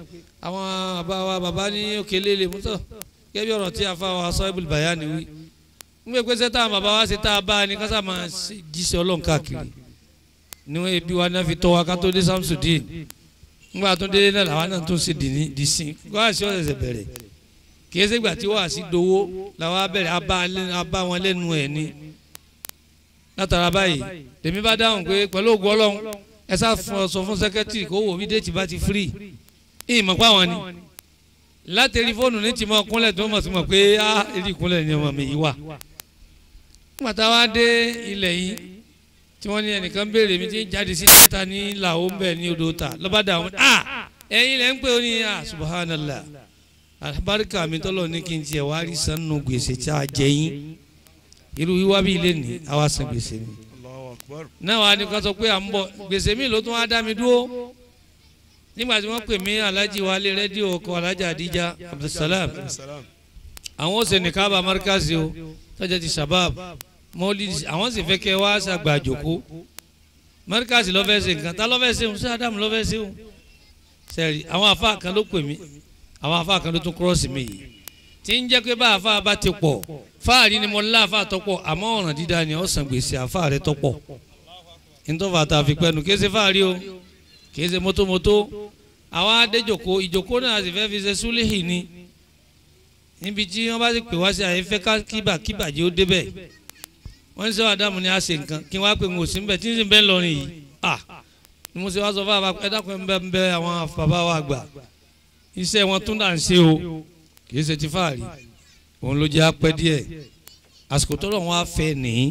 àwọn bàbá ní òkèlè lè mú tọ́ gẹ́gẹ́ bí ọ̀rọ̀ tí àfáà Sahibul Bayan wí ń gbé pé sẹ́tà bàbá wa ṣe tá a bá a ní kásá máa jíṣẹ́ Ọlọ́run káàkiri níwọ̀n ebi wa náà fi tọ́ wa ká tó dé Samsudeen ńgbà tó dé náà làwa náà tó ṣe dì sí wáàsí ọ̀sẹ̀ bẹ̀rẹ̀ kì í ṣe gbà tí wáàsí dowó làwa bẹ̀rẹ̀ abá wọn lẹ́nu ẹ̀ ni látara báyìí lèmi bá dáhùn pé pẹ̀lú ògùn Ọlọ́run ẹ sá sọ fún sẹ́kẹ́tìrì kó wò bí déètì bá ti firi ìmọ̀ pa wọn ni láti tẹlifóònù ní tìmọ̀ kúnlẹ̀ tó mọ̀ sí mọ̀ pé eré ìkúnlẹ̀ ni ọmọ mi yìí wà. nígbà tá a wá dé ilẹ̀ yìí tí wọ́n ní ẹnìkan béèrè mi tí ń jáde sí ta ní làwọn ń bẹ̀ ní odò ta lọ́ba dà wọ́n ẹ̀yin lẹ́ ń pè ó ní subhanallah alibarika mi tọ́lọ̀ ní kí n tiẹ̀ wá rí sanu gbèsè tí a jẹ yín irú wíwá bí ilé ní àwa san gbèsè mi náà wàá ní ká sọ pé à ń bọ̀ gbèsè mi ló tún wá dá mi dúró nígbà tí wọ́n pè mí alájí wálé rédíò ọkọ̀ alájà àdíjà abdulsalam àwọn ó ṣe ní kábà markazi o tọ́jà ti shabab mọ́lìdì àwọn sì fẹ́ kẹ́ wá ṣàgbà àjòkó markazi lọ́fẹ́ ṣe nǹkan tá lọ́fẹ́ ṣe òun sí adamu lọ́fẹ́ ṣe òun sẹ́ẹ̀rì àwọn afa kan ló pè mí àwọn afa kan ló tún kúrọ́ọ̀sì mi yìí tí ń jẹ́ pé bá afa bá ti pọ̀ fáàrí ni mo lá afa tọ́pọ̀ àmọ́ ọ̀ràn dídá ni ó san gbèsè afa rẹ tọ́pọ̀ ntọ́fà tá a fi pẹ́nu kí ẹ ṣe fáàrí o kì í ṣe mótómótó àwọn adéjòkó ìjòkó náà sì fẹ́ fi ṣe súlẹ̀hì ni níbi tí wọ́n bá ti pè wá sí àyẹ̀fẹ́ kíbàjẹ́ ó débẹ̀ wọ́n ń sọ àdàmú ni a ṣe nǹkan kí wọ́n á pè ń wò sí nbẹ̀ tí ń sì bẹ́ẹ̀ lọrin yìí ni mo ṣe wá sọ fún àbá ẹ dákun ń bẹ àwọn bàbá wa àgbà iṣẹ́ wọn tún dà ń ṣe o kì í ṣe ti fáàrí òun ló jẹ́ apẹ́ díẹ̀ àsìkò tọ́lọ̀ wọn á fẹ́ nìyí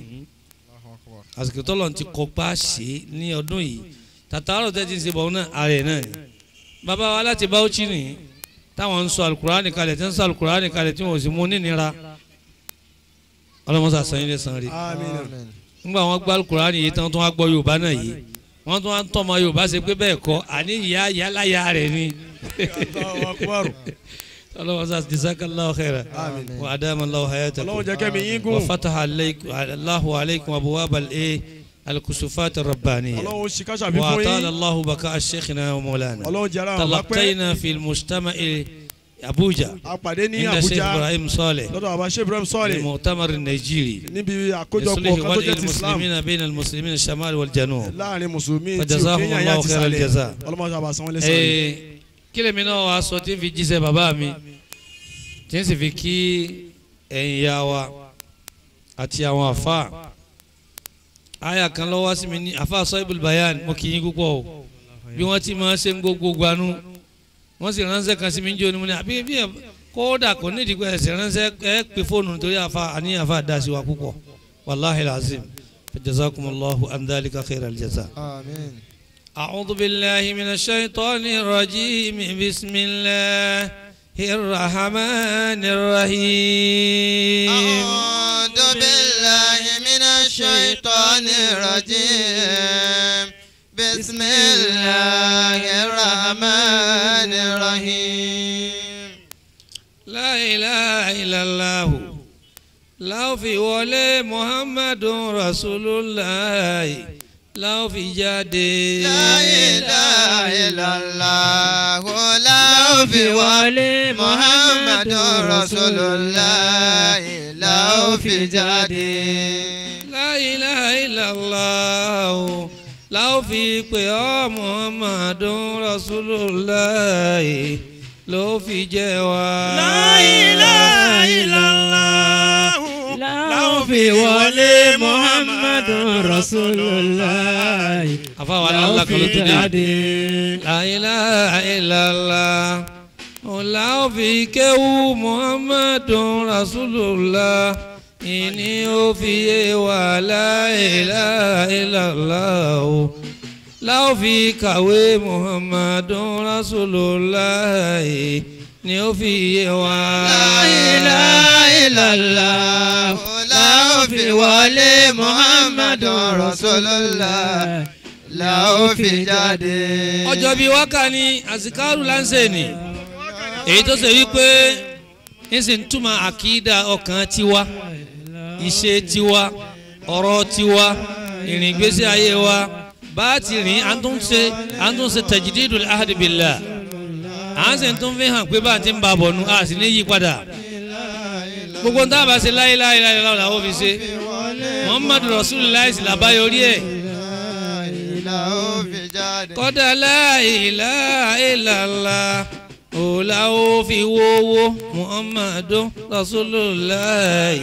àsìkò tọ́lọ̀ ti kọpá ṣe ní ọdún yìí tàtàrọ̀ tẹ́tí ṣe bọ̀ náà ààrẹ náà ni bàbá wa láti Bauchi nìyí táwọn ń sọ alukurani kalẹ̀ tí ń sọ alukurani kalẹ̀ tí wọ́n sì mú nínira ọlọ́mọsà sanyí lè san rí nígbà wọn gbọ́ alukurani yìí tán tó wá gbọ́ Yorùbá náà yìí wọ́n tún wá ń tọ́mọ Yorùbá ṣe pé bẹ́ẹ̀ kọ́ àní ìyá yálàyà rẹ̀ ni ọlọ́mọsà jazakallahu khairan wa adama Allahu hayatakum wa fataha Allahu alaykum abwabal الكسوفات الربانية وأطال الله بقاء شيخنا ومولانا تلقينا في المجتمع أبوجا عند الشيخ إبراهيم صالح المؤتمر النيجيري يصلح وضع المسلمين بين المسلمين الشمال والجنوب فجزاهم الله خير الجزاء كل من هو أصوتي في جيسة بابامي تنسي في كي إنياوا أتياوا فا aya kan lọ wá sí mi ní afa Sahibul Bayan mo kì í púpọ̀ o bí wọ́n ti máa ṣe ń gbogbo gbanú wọ́n sì ránṣẹ́ kan sí mi ń jó ni mo ní àbí bí kódà kò ní ìdíkọ̀ ẹ̀sìn ránṣẹ́ ẹ pè fóònù nítorí àníyàn afa dá sí wa púpọ̀ wàláhi lazim jazakumullahu an dhalika khairal jaza. Amin. a'udhu billahi minash shaitanir rajim bismillahir rahmanir rahim. a'udhu billahi الشيطان الرجيم بسم الله الرحمن الرحيم لا إله إلا الله لا في ولا محمد رسول الله لا في جادي لا إله إلا الله لا في ولا محمد رسول الله لا في جادي لا إله إلا الله لا في قيام محمد رسول الله لو في جواب لا إله إلا الله لا في ولي محمد رسول الله لا إله إلا الله لا في كو محمد رسول الله إني وفي ولا إله إلا الله لا في كوي محمد رسول الله نوفي ولا إله إلا الله لا في ولي محمد رسول الله لا في جادي. ọjọ́ bíi wákà ni àsìkárù láǹṣẹ̀ ni èyí tó ṣe wípé ń sì ń túmọ̀ àkídà ọkàn tiwa ìṣe tiwa ọ̀rọ̀ tiwa ìrìngbésí ayé wa bá bá ti rìn à ń tún ṣe tajdidul ahdi billah à ń sì tún fi hàn pé bá a ti ń ba bọ̀ nu a sì ní yí padà gbogbo tá a bá ṣe la ilaha illallah làwọn fi ṣe Muhammadu Rasulullah làbáyọrí ẹ̀ kọ́dà la ilaha illallah òòlà ó fi wówó Muhammadu Rasulullah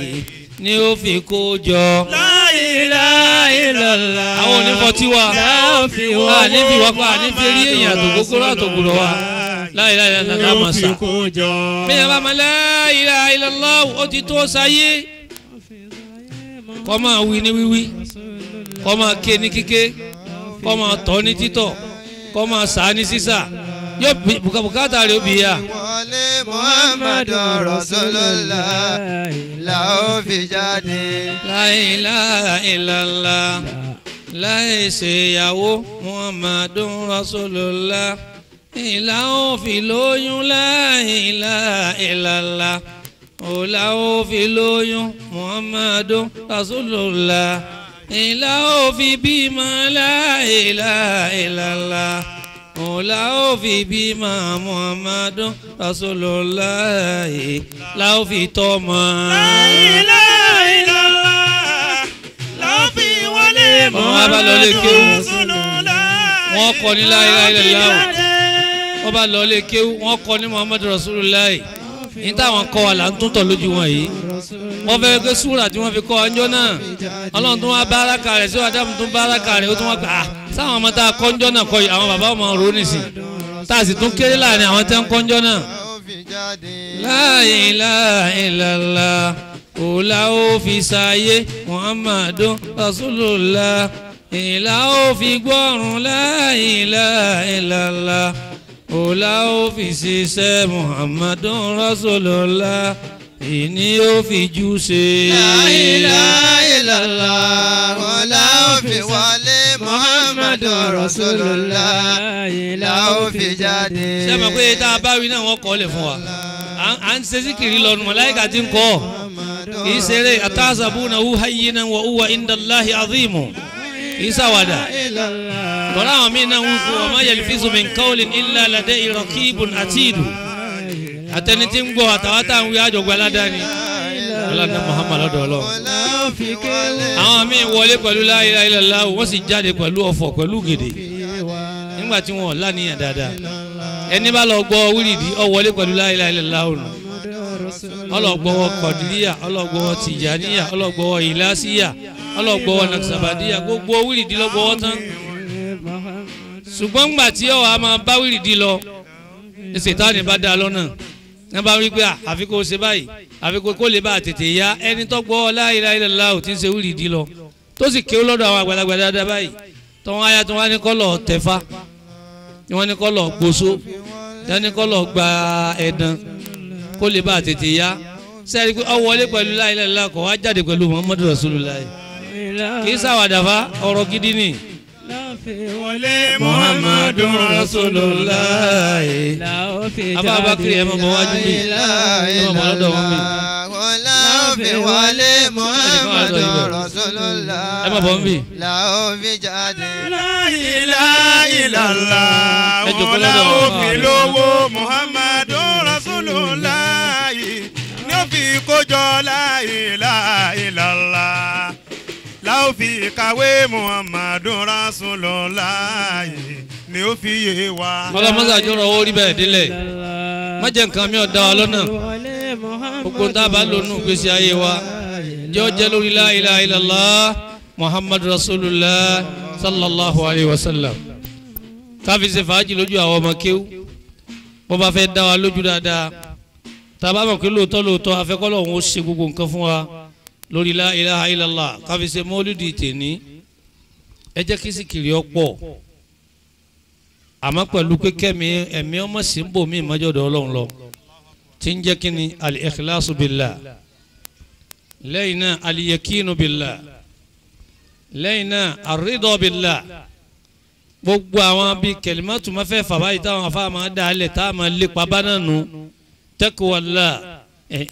ni ó fi kó jọ. La ilaha illallah. àwọn onífọ̀tí wa níbi wákà níbi eré èèyàn àtòkókóró àtòkùrọ̀ wa la ilaha illallah màsà. bí a bá mọ la ilaha illallah ó ti tó sáyé. kọ́ máa wí ní wíwí kọ́ máa ké ní kíké kọ́ máa tọ́ ní títọ̀ kọ́ máa sá ní sísà yóò bùkátà rẹ̀ ó bì yá. wọlé Muhammadu Rasulullah la ó fi jáde. La ilaha illallah láì ṣèyàwó Muhammadu Rasulullah ìlà ó fi lóyún la ilaha illallah òlà ó fi lóyún Muhammadu Rasulullah ìlà ó fi bímọ la ilaha illallah òlà ó fi bímọ Muhammadu Rasulullah la ó fi tọ́mọ. La ilaha illallah la ó fi wọlé Muhammadu Rasulullah. wọ́n kọ́ ní la ilaha illallah wọ́n bá lọ lé kéwú wọ́n kọ́ ní Muhammadu Rasulullah ní táwọn kọ́ wa là ń tún tọ̀ lójú wọn yìí wọ́n fẹ́ pé súrà tí wọ́n fi kọ́ ọjọ́ náà ọlọ́run tún wá báràkà rẹ̀ sí wàdàmù tún báràkà rẹ̀ ó tún wá gbà á sáwọn ọmọ tá a kọ́njọ́ náà kọ́ yìí àwọn bàbá ọmọ rò nìsín tá a sì tún kéré láàrin àwọn tẹ́ ń kọ́njọ́ náà. La ilaha illallah òòlà ó fi ṣayé Muhammadu Rasulullah ìlà ó fi gbọ́rùn la ilaha illallah òòlà ó fi ṣiṣẹ́ Muhammadu Rasulullah ìní ó fi jú ṣe. La ilaha illallah òòlà ó fi wọlé Muhammadu Rasulullah la ó fi jáde. ṣé ẹ mọ̀ pé tá a bá wí náà wọ́n kọ́ lẹ̀ fún wa à ń ṣe síkìrì lọ́nu màláíkà tí ń kọ́ kì í ṣeré atahsabunahu hayyinan wa huwa indallahi azimu kì í ṣàwàdà tọ́lá àwọn míì náà ń kú wa ma yalfizu min qawlin illa ladayhi raqibun atidu àtẹni tí ń gbọ́ àtàwọn tá à ń wí àjọgbọ́ aládàáni ọlọ́dún Muhammad ọ̀dọ̀ àwọn míì wọlé pẹ̀lú la ilaha illallah wọ́n sì jáde pẹ̀lú ọ̀fọ̀ pẹ̀lú gèdè nígbà tí wọ́n láníyàn dáadáa ẹni bá lọ gbọ́ wíìrìdì ó wọlé pẹ̀lú la ilaha illallah ọlọ́gbọ́wọ́ kọ̀dìríyà ọlọ́gbọ́wọ́ tìjàníyà ọlọ́gbọ́wọ́ ìlàsíyà ọlọ́gbọ́wọ́ nàkṣàbàdíyà gbogbo wíìrìdì lọ́gbọ́wọ́ tán ṣùgbọ́n ńgbà tí ó wá máa bá wíìrìdì lọ Sàtánì bá dá lọ́nà ẹ bá wí pé àfi kó ṣe báyìí àfi kó lè bá tètè yá ẹni tó gbọ́ la ilaha illallah tí ń ṣe wíìrìdì lọ tó sì kéwọ́ lọ́dọ̀ àwọn àgbàlagbà dáadáa báyìí tọ́wọ́n ayá tí wọ́n ní kọ́ lọ tẹ̀fá tí wọ́n ní kọ́ lọ gbóso tí wọ́n ní kọ́ lọ gba ẹ̀dán kó lè bá tètè yá sẹ́ẹ̀rí pé ó wọlé pẹ̀lú la ilaha illallah kó wá jáde pẹ̀lú Muhammadu Rasulullah kì í ṣàwàdàfà ọ̀rọ̀ gidi ni. Muhammadu Rasulullah ababakiri ẹ ma bọ wájú mi ẹ ma bọ lọ́dọ̀ wọn mi. wọlé Muhammadu Rasulullah ẹ ma bọ n bi. la ó fi jáde. La ilaha illallah wọlé ó fi lówó Muhammadu Rasulullah ní ó fi kójọ la ilaha illallah láò fi kàwé Muhammadu Rasulullah ni ó fi yé wa. ọlọ́mọdé àjọrò owó rí bẹ́ẹ̀ délẹ̀ má jẹ́ nǹkan mi ò dá wa lọ́nà gbogbo ń tábà lónú gbèsè ayé wa jẹ́ ó jẹ́ lórí la ilaha illallah Muhammadu Rasulullah sallallahu alayhi wa sallam káfí ṣe fàájì lójú àwọn ọmọ kéwú bó bá fẹ́ dá wa lójú dáadáa tàbá mọ̀ pé lóòótọ́ afẹ́kọ́lọ́ òun ó ṣe gbogbo nǹkan fún wa lórí la ilaha illallah káfí ṣe mọ́lúdì tèní ẹ jẹ́ kí sìkìrì ọ̀pọ̀ àmọ́ pẹ̀lú pé kẹ́mi ẹ̀mí ọmọ sí ń bò mí ìmọ́jọ́dọ̀ ọlọ́run lọ tí ń jẹ́ kí ni al-ikhlasu billah lẹ́yìn náà al-yakinu billah lẹ́yìn náà ar-ridha billah gbogbo àwọn bíi kẹlímàtù máa fẹ́ fàbá yìí táwọn afá máa dá alẹ̀ tá a máa lépa bá náà nù taqwallah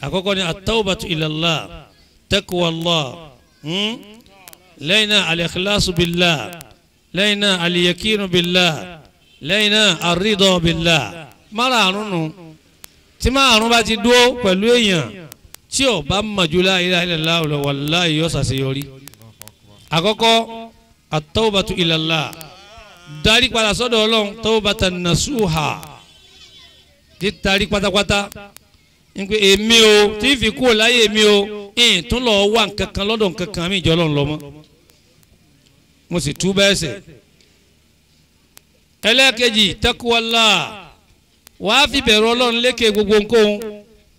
àkọ́kọ́ ni at-tawbatu ilallah taqwallah lẹ́yìn náà al-ikhlasu billah lẹ́yìn náà aliyakinu billah lẹ́yìn náà aridọ billah márààrún nù tí márààrún bá ti dúró pẹ̀lú èèyàn tí ó bá mọ̀jú la ilaha illallah wallahi yóò ṣàṣeyọrí. àkọ́kọ́ at-tawbatu ilallah darí padà sọ́dọ̀ Ọlọ́run tawbatan nasuha ti darí pátápátá nígbà èmi o tí fi kúrò láyé èmi o tún lọ wá nǹkankan lọ́dọ̀ nǹkankan mi ìjọ Ọlọ́run lọ mọ́ mo sì tú bẹ́ẹ̀ sẹ̀. ẹlẹ́ẹ̀kejì taqwallah wàá fi bẹ̀rù Ọlọ́run lékè gbogbo nǹkan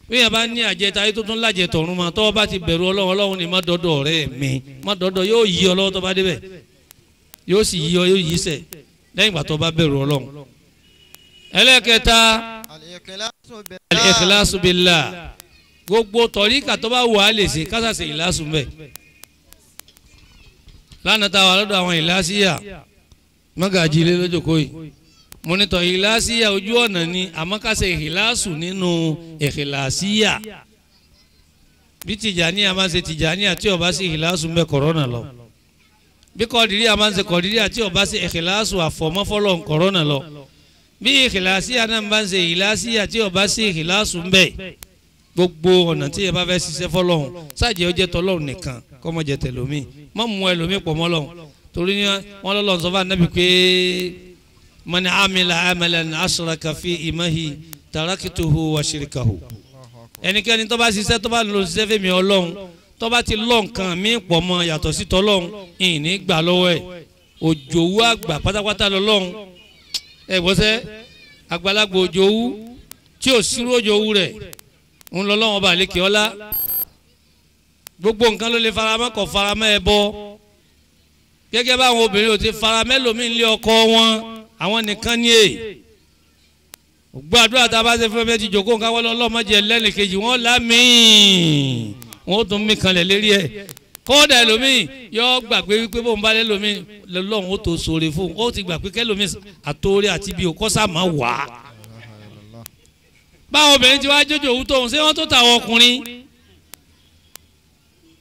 bí yẹn bá ní àjẹta ayé tó tún lájẹ tọ̀run mọ́ tọ́wọ́ bá ti bẹ̀rù Ọlọ́run Ọlọ́run ni má dọ́dọ̀ ọ̀rẹ́ mi má dọ́dọ̀ yóò yí ọ lọ́wọ́ tó bá débẹ̀ yóò sì yí ọ yóò yí sẹ̀ lẹ́yìn ìgbà tó bá bẹ̀rù Ọlọ́run. ẹlẹ́ẹ̀kẹta al-ikhlasu billah gbogbo tọ̀ríkà tó bá wà á lè ṣe kásàṣe ìlàsù mbẹ̀. lánàá táwa lọ́dọ̀ àwọn ìlàsíyà mọ́gàjì ilé lójókòó yìí mọ́nítọ̀ ìlàsíyà ojú ọ̀nà ni àmọ́ kásẹ̀ ìlàsù nínú ìlàsíyà bí tìjàníyà máa ń ṣe tìjàníyà tí ó bá sí ìlàsù mbẹ̀ kọ̀rọ̀nà lọ bí kọ̀dìríyà máa ń ṣe kọ̀dìríyà tí ó bá sí ìlàsù àfọ̀mọ́fọ́lọ́ kọ̀rọ̀nà lọ bí ìkìláṣíà náà bá ń ṣe ìlàsíyà tí ó bá sí ìkìláṣù ń bẹ gbogbo ọ̀nà tí ẹ bá fẹ́ ṣiṣẹ́ fọlọ́hún ṣáàjẹ́ ó jẹ́ tọlọ́hún nìkan kọ́ mọ́ jẹ́ tẹ̀lómi má mú ẹlòmí pọ̀ mọ́ lọ́hún torí wọn lọ́lọ́hún sọ fún anábì pé mani amila amalan ashraka fi imahi tarakituhu wa shirikahu ẹnikẹ́ni tó bá ṣiṣẹ́ tó bá lọ ṣiṣẹ́ fẹ́mi ọlọ́hún tó bá ti lọ́ nǹkan mí pọ̀ mọ́ yàtọ̀ sí tọlọ́hún ìní gbà lọ́wọ́ ẹ̀ òjòwú àgbà pátápátá lọ́lọ́hún ẹ gbọ́sẹ́ àgbàlagbà òjòwú tí ò sírú òjòwú rẹ̀ ń lọ lọ́wọ́ bá lékè ọlá gbogbo nǹkan ló lè faramọ́ kò faramọ́ ẹ bọ́ gẹ́gẹ́ báwọn obìnrin ò ti faramẹ́ lómi ilé ọkọ wọn àwọn nìkan ní èyí gbọ́ àdúrà tá a bá ṣe fún ẹ ti jòkó nǹkan wọlé ọlọ́mọdé lẹ́nìkejì wọn lámìn wọn ó tún mí kanlẹ̀ lérí ẹ̀ kódà ẹlòmíì yọ gbàgbé wípé bóun bá lẹ́lòmíì lọ́hùn ó tó sóore fún ó ti gbà pé kẹ́lòmíì àtòrí àti ibi òkọ́sà máa wà á. báwọn obìnrin ti wá jójó òwú tóun ṣé wọ́n tó tàwọn ọkùnrin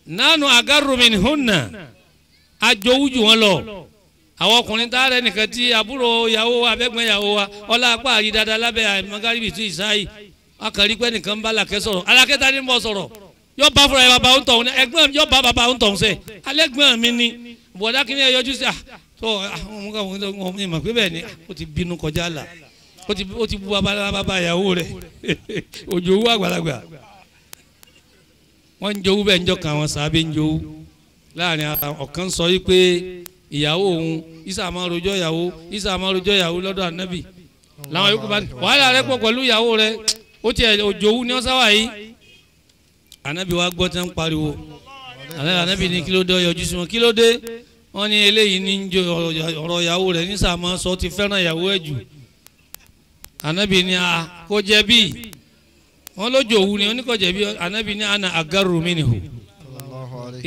nánú agarumin hunna ajowú jù wọ́n lọ àwọn ọkùnrin tá a rẹ nìkan tí àbúrò ìyàwó wa abẹ́gbẹ́ ìyàwó wa ọlá apá àrí dáadáa lábẹ́ magaribi tún ìsáyì akàrí pé nìkan bá làkẹ́ sọ̀rọ̀ alákẹ́ta ní bọ́ sọ̀rọ̀ yóò bá fúnra ẹ bàbá ń tọ̀hún ẹgbẹ́ yóò bá bàbá ń tọ̀hún sẹ́ alẹ́gbẹ́ mi ni bọ̀dá kí ni ẹ yọjú sí tó ọmọ ìmọ̀ pé bẹ́ẹ̀ ni ó ti bínú kọjá là ó ti bu bàbá ìyàwó rẹ̀ òjò owó àgbàlagbà wọ́n ń jowú bẹ́ẹ̀ ń jọ kàn àwọn sàábé ń jowú láàrin ọ̀kan sọ yí pé ìyàwó òun isa máa rojọ́ ìyàwó lọ́dọ̀ ànábì làwọn yòókù bá wàhálà rẹ̀ pọ̀ pẹ̀lú ìyàwó rẹ̀ ó tiẹ̀ òjò owó ni ó sáwà yìí anabi wa gbọ́ tí wọ́n pariwo anabi ní kílódé ọyọjú sí wọn kílódé wọ́n ní eléyìí ní ọ̀rọ̀ ìyàwó rẹ̀ ní sàmọ́ sọ ti fẹ́ràn ìyàwó ẹ̀ jù anabi ní a kò jẹ̀bi wọ́n ló jòwú ni wọ́n ní kò jẹ̀bi anabi ní ana agaru minhu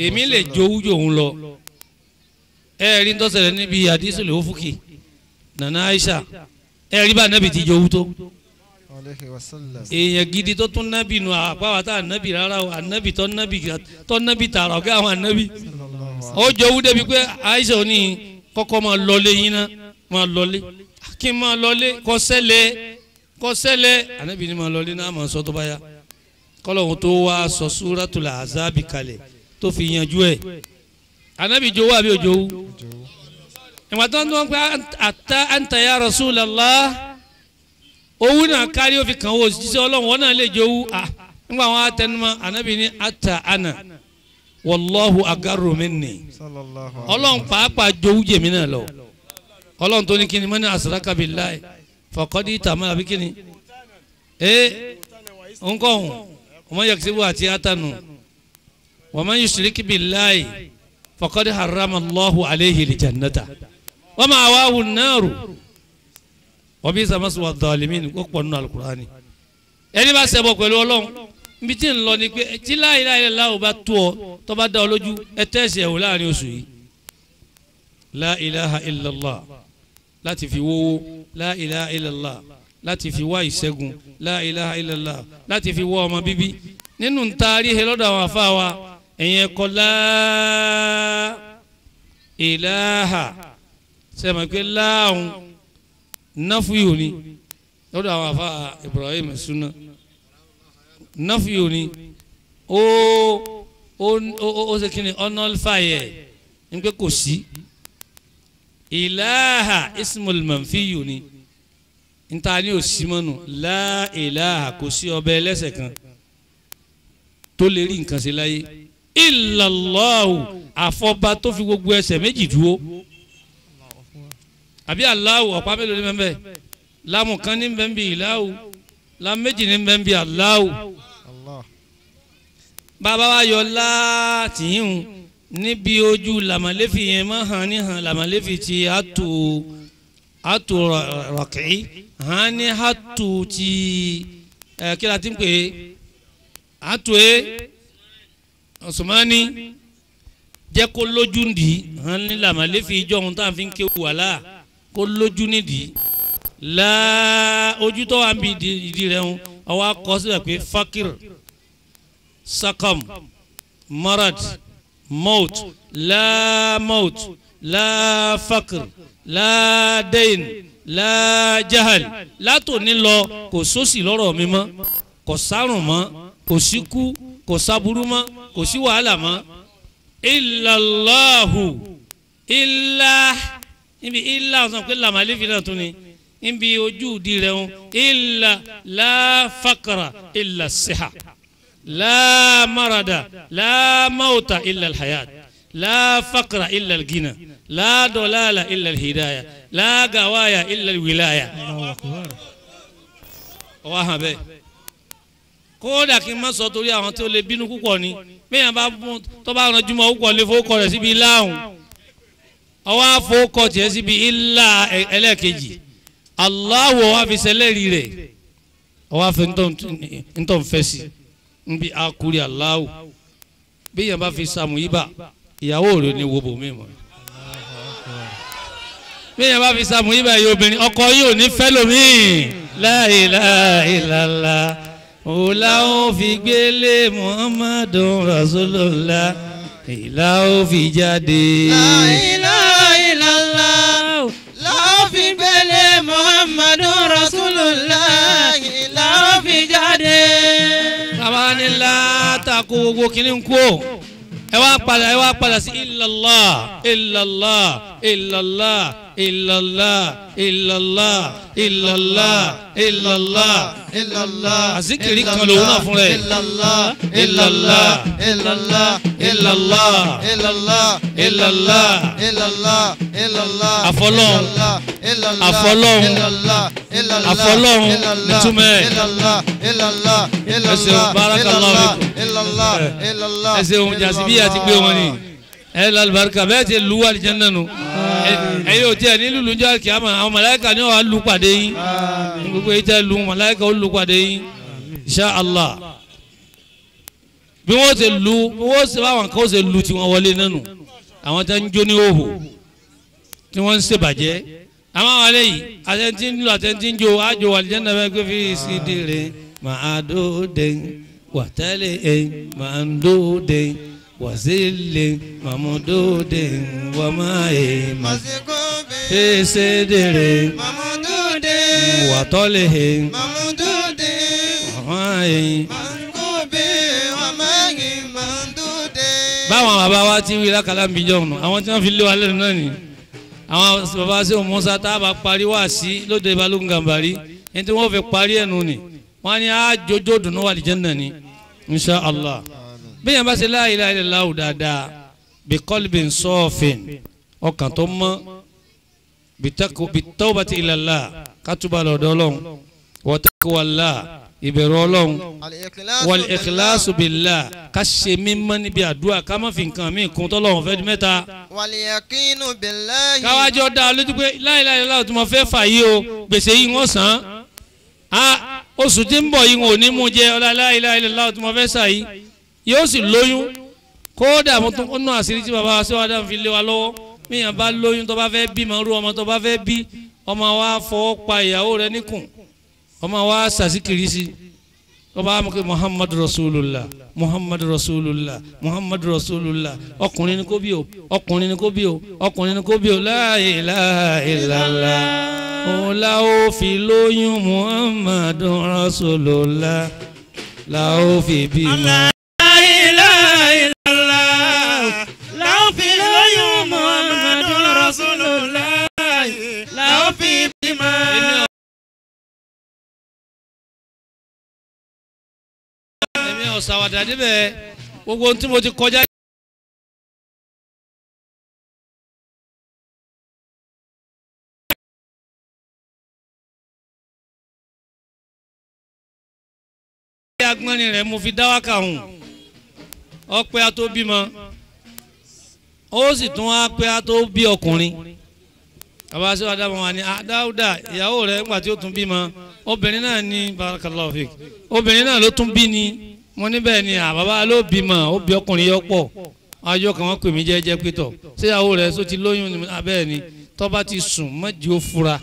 èmi lè jowú jòun lọ ẹ̀ẹ́rì tó ṣẹlẹ̀ níbi àdísù lè fúkì nana Aisha ẹ̀ẹ́rì bá anabi ti jowú tó èèyàn gidi tó tún nábì nù àpáwá tá ànábì rárá o ànábì tó nábì tààrà ọ̀gá àwọn ànábì ó jowú débi pé Aisha ò ní kọ́kọ́ máa lọlé yín ná máa lọlé kí n máa lọlé kọ́ sẹ́lẹ̀ ànábì ni máa lọlé náà máa sọ tó bá yá kọ́lọ́hún tó wá sọ Suratul Azabi kalẹ̀ tó fi yanjú ẹ̀ ànábì jowú àbí òjòwú ìwà tó ń tó ń pẹ́ anta ya Rasulallah owó náà kárí ó fi kàn wó jíṣẹ́ ọlọ́run wọn náà lè jowú nígbà wọn atẹnumọ́ ànábì ní ata ana wallahu agaru minni ọlọ́run pàápàá jowú jèmí náà lọ ọlọ́run tó ní kíni mọ́ni asraka billahi faqadi tamara bí kíni nkọ́hún ọmọ yaksibu àti atanu wa man yushrik billahi faqad harrama Allahu alayhi al-jannata wa ma'wahu an-naru wọ́n bí sàmásù wà dọ̀ọ̀lìmí kó pọ̀ nínú alukurani ẹni bá ṣẹbọ pẹ̀lú ọlọ́run níbi tí ń lọ ni pé tí la ilaha illallah bá tó ọ tó bá dá ọ lójú ẹ tẹ́sí ẹ̀wò láàrin oṣù yìí la ilaha illallah láti fi wówó la ilaha illallah láti fi wá ìṣẹ́gun la ilaha illallah láti fi wá ọmọ bíbí nínú ntaari he lọ́dọ̀ àwọn afá wa ẹ̀yìn ẹ̀kọ́ la ilaha sẹ́mi pé láàhùn náfúyò ni lọ́dọ̀ àwọn afa Ibrahim Suna náfúyò ni ó ṣe kí ni ọ̀nàlfàyẹ̀ ní pé kò sí ìlàhà ismul manfiyu ni nta ni ò sí mọ́nu la ìlàhà kò sí ọbẹ̀ ẹlẹ́sẹ̀ kan tó lè rí nǹkan ṣe láyé illallahu àfọ̀bá tó fi gbogbo ẹsẹ̀ méjì dúró àbí Allahu ọ̀pá mélòó ní bẹ́ẹ̀ lámù kan ní bẹ́ẹ̀ bí ìlàhù lámù méjì ní bẹ́ẹ̀ bí Allahu bàbá wa yọ látìyún níbi ojú làmàlẹ́fì yẹn máa hàn ní hàn làmàlẹ́fì ti àtò rọ̀kì hàn ní àtò ti kí la ti ń pè é àtò Osmani jẹ́ kó lójú ndì hàn ní làmàlẹ́fì ìjọ ohun tá à ń fi ké wàhálà kó lójú nídìí la ojú tó wà ń bi ìdí rẹ̀ ń ọwọ́ akọ síbẹ̀ pé fakir sakam marad maut la fakir la dain la jahal látòní lọ kò sósì lọ́rọ̀ mi mọ́ kò sárùn mọ́ kò síkú kò sábúrú mọ́ kò sí wàhálà mọ́ illallahu illa níbi illa ọ̀sán pé làmàlẹ́fì náà tún ni níbi ojú di rẹ̀ ń illa la fakara illa siha la marada la mauta illa alhayat la fakara illa algina la dolala illa alhidaya la gawaya illa alwilaya. ọwọ́ hàn bẹ́ẹ̀ kódà kí n má sọ torí àwọn tí ó lè bínú púpọ̀ ni bẹ́ẹ̀ bá tó bá ràn jùmọ̀ púpọ̀ lè fowó kọ rẹ̀ síbi láhùn ọwọ́ àfowókọ tiẹ̀ síbi ilá ẹlẹ́ẹ̀kejì Allahu wa fi sẹlẹ̀rì rẹ̀ ọwọ́ àfẹ́ ntọ́ nfẹ́ sí nbí akuri Allahu bí yẹn bá fi sàmù yí bá ìyàwó rẹ̀ ni wo bò mí mọ́ bí yẹn bá fi sàmù yí bá yìí obìnrin ọkọ yìí ò ní fẹ́ lómi la ilaha illallah òòlà ó fi gbélé Muhammadun Rasulullah ìlà ó fi jáde. La ilaha illallah la ó fi gbélé Muhammadun Rasulullah ìlà ó fi jáde. bàbá ní látàkó gbogbo kìíní ń kú ẹ wá padà sí illallah illallah illallah illallah illallah illallah illallah illallah azikiri kan lòun náà fún rẹ illallah illallah illallah illallah illallah illallah illallah illallah afọlọ́hun afọlọ́hun afọlọ́hun ìtumẹ̀ ẹsẹ̀ barakallahu fikum ẹsẹ̀ ohun jàsibí àti gbé wọn ni ẹ lálùbáríkà bẹ́ẹ̀ ti lu àlìjánnà nù ẹ yóò tiẹ̀ ní lùlù jọ́ kíámà àwọn màláíkà ni wọ́n á lu pàdé yín gbogbo yìí tẹ́ lu màláíkà ó lu pàdé yín insha Allah bí wọ́n ti lu bí wọ́n ti báwọn kan ó ti lu tí wọ́n wọlé nánu àwọn tẹ́ ń jó ní òhò tí wọ́n ń ṣèbàjẹ́ àwọn àwọn alẹ́ yìí àtẹ̀ntì ń lu àtẹ̀ntì ń jó àjò àlìjánnà bẹ́ẹ̀ gbé fi sídìrì màá dóde wàtẹ́lẹ̀ màá dóde wazili mamudode wamae esedere Mamudode watolehe Mamudode wamae. báwọn bàbá wa ti wí lákàlà ń bíjọ́ ọ̀nà àwọn tí wọ́n fi lé wa lẹ́nu náà ni àwọn bàbá sẹ́wọ̀n mọ́sá tá a bá parí wá sí lóde Balógun Gàmbàrí ẹni tí wọ́n fi parí ẹnu ni wọ́n á ní àjọjọ́ dùnú wà lìjẹ́ náà ni insha Allah bí yẹn bá ṣe la ilaha illallah dáadáa bí qalbin safin ọkàn tó mọ́ bí tawbati ilallah kátúbà lọ́dọ̀ Ọlọ́run wa taqwallah ìbẹ̀rù Ọlọ́run wal ikhlasu billah ká ṣe mímọ́ níbi àdúrà ká má fi nǹkan mí kún tọ́lọ́run fẹ́ di mẹ́ta. wal yaqinu billahi. káwájọ́ dá a lójú pé la ilaha illallah tí mo fẹ́ fà yí o gbèsè yìí wọ́n san án oṣù tí ń bọ̀ yìí wọn ò ní mú jẹ ọlá la ilaha illallah tí mo fẹ́ sà yìí yóò sì lóyún kódà mo tún kọ́nà àṣírí tí baba wa ṣé wàá dá fi lé wa lọ́wọ́ míyàn bá lóyún tó bá fẹ́ bí màá rú ọmọ tó bá fẹ́ bí ọmọ wa fọwọ́ pa ìyàwó rẹ níkùn ọmọ wa sàṣìkiri sí ó tọ́ba amúkẹ́ muhammadu rasulullah muhammadu rasulullah muhammadu rasulullah ọkùnrin ni kó bí o ọkùnrin ni kó bí o ọkùnrin ni kó bí o la ilaha illallah òun la ó fi lóyún muhammadu rasulullah la ó fi bímọ. La ilaha illallah la ó fi lóyún muhammadu rasulullah la ó fi bímọ. èmi ò ṣàwàdà níbẹ̀ gbogbo ohun tí mo ti kọjá. agbọ́nrin rẹ̀ mo fi dá wákà hùn ọpẹ́ a tó bímọ ó sì tún wá pé a tó bí ọkùnrin abáṣe wa dábọ̀ wá ní Dáúdà ìyàwó rẹ̀ nígbà tí ó tún bímọ obìnrin náà ní barakallahu fik obìnrin náà ló tún bí ni mo níbẹ̀ ni àbábá ló bímọ ó bí ọkùnrin yọ pọ̀ ayọ̀ kan wọ́n pè mí jẹ́jẹ́ pétọ̀ ṣé ìyàwó rẹ̀ só ti lóyún abẹ́ẹ̀ ni tó bá ti sùn mọ́jì ó fura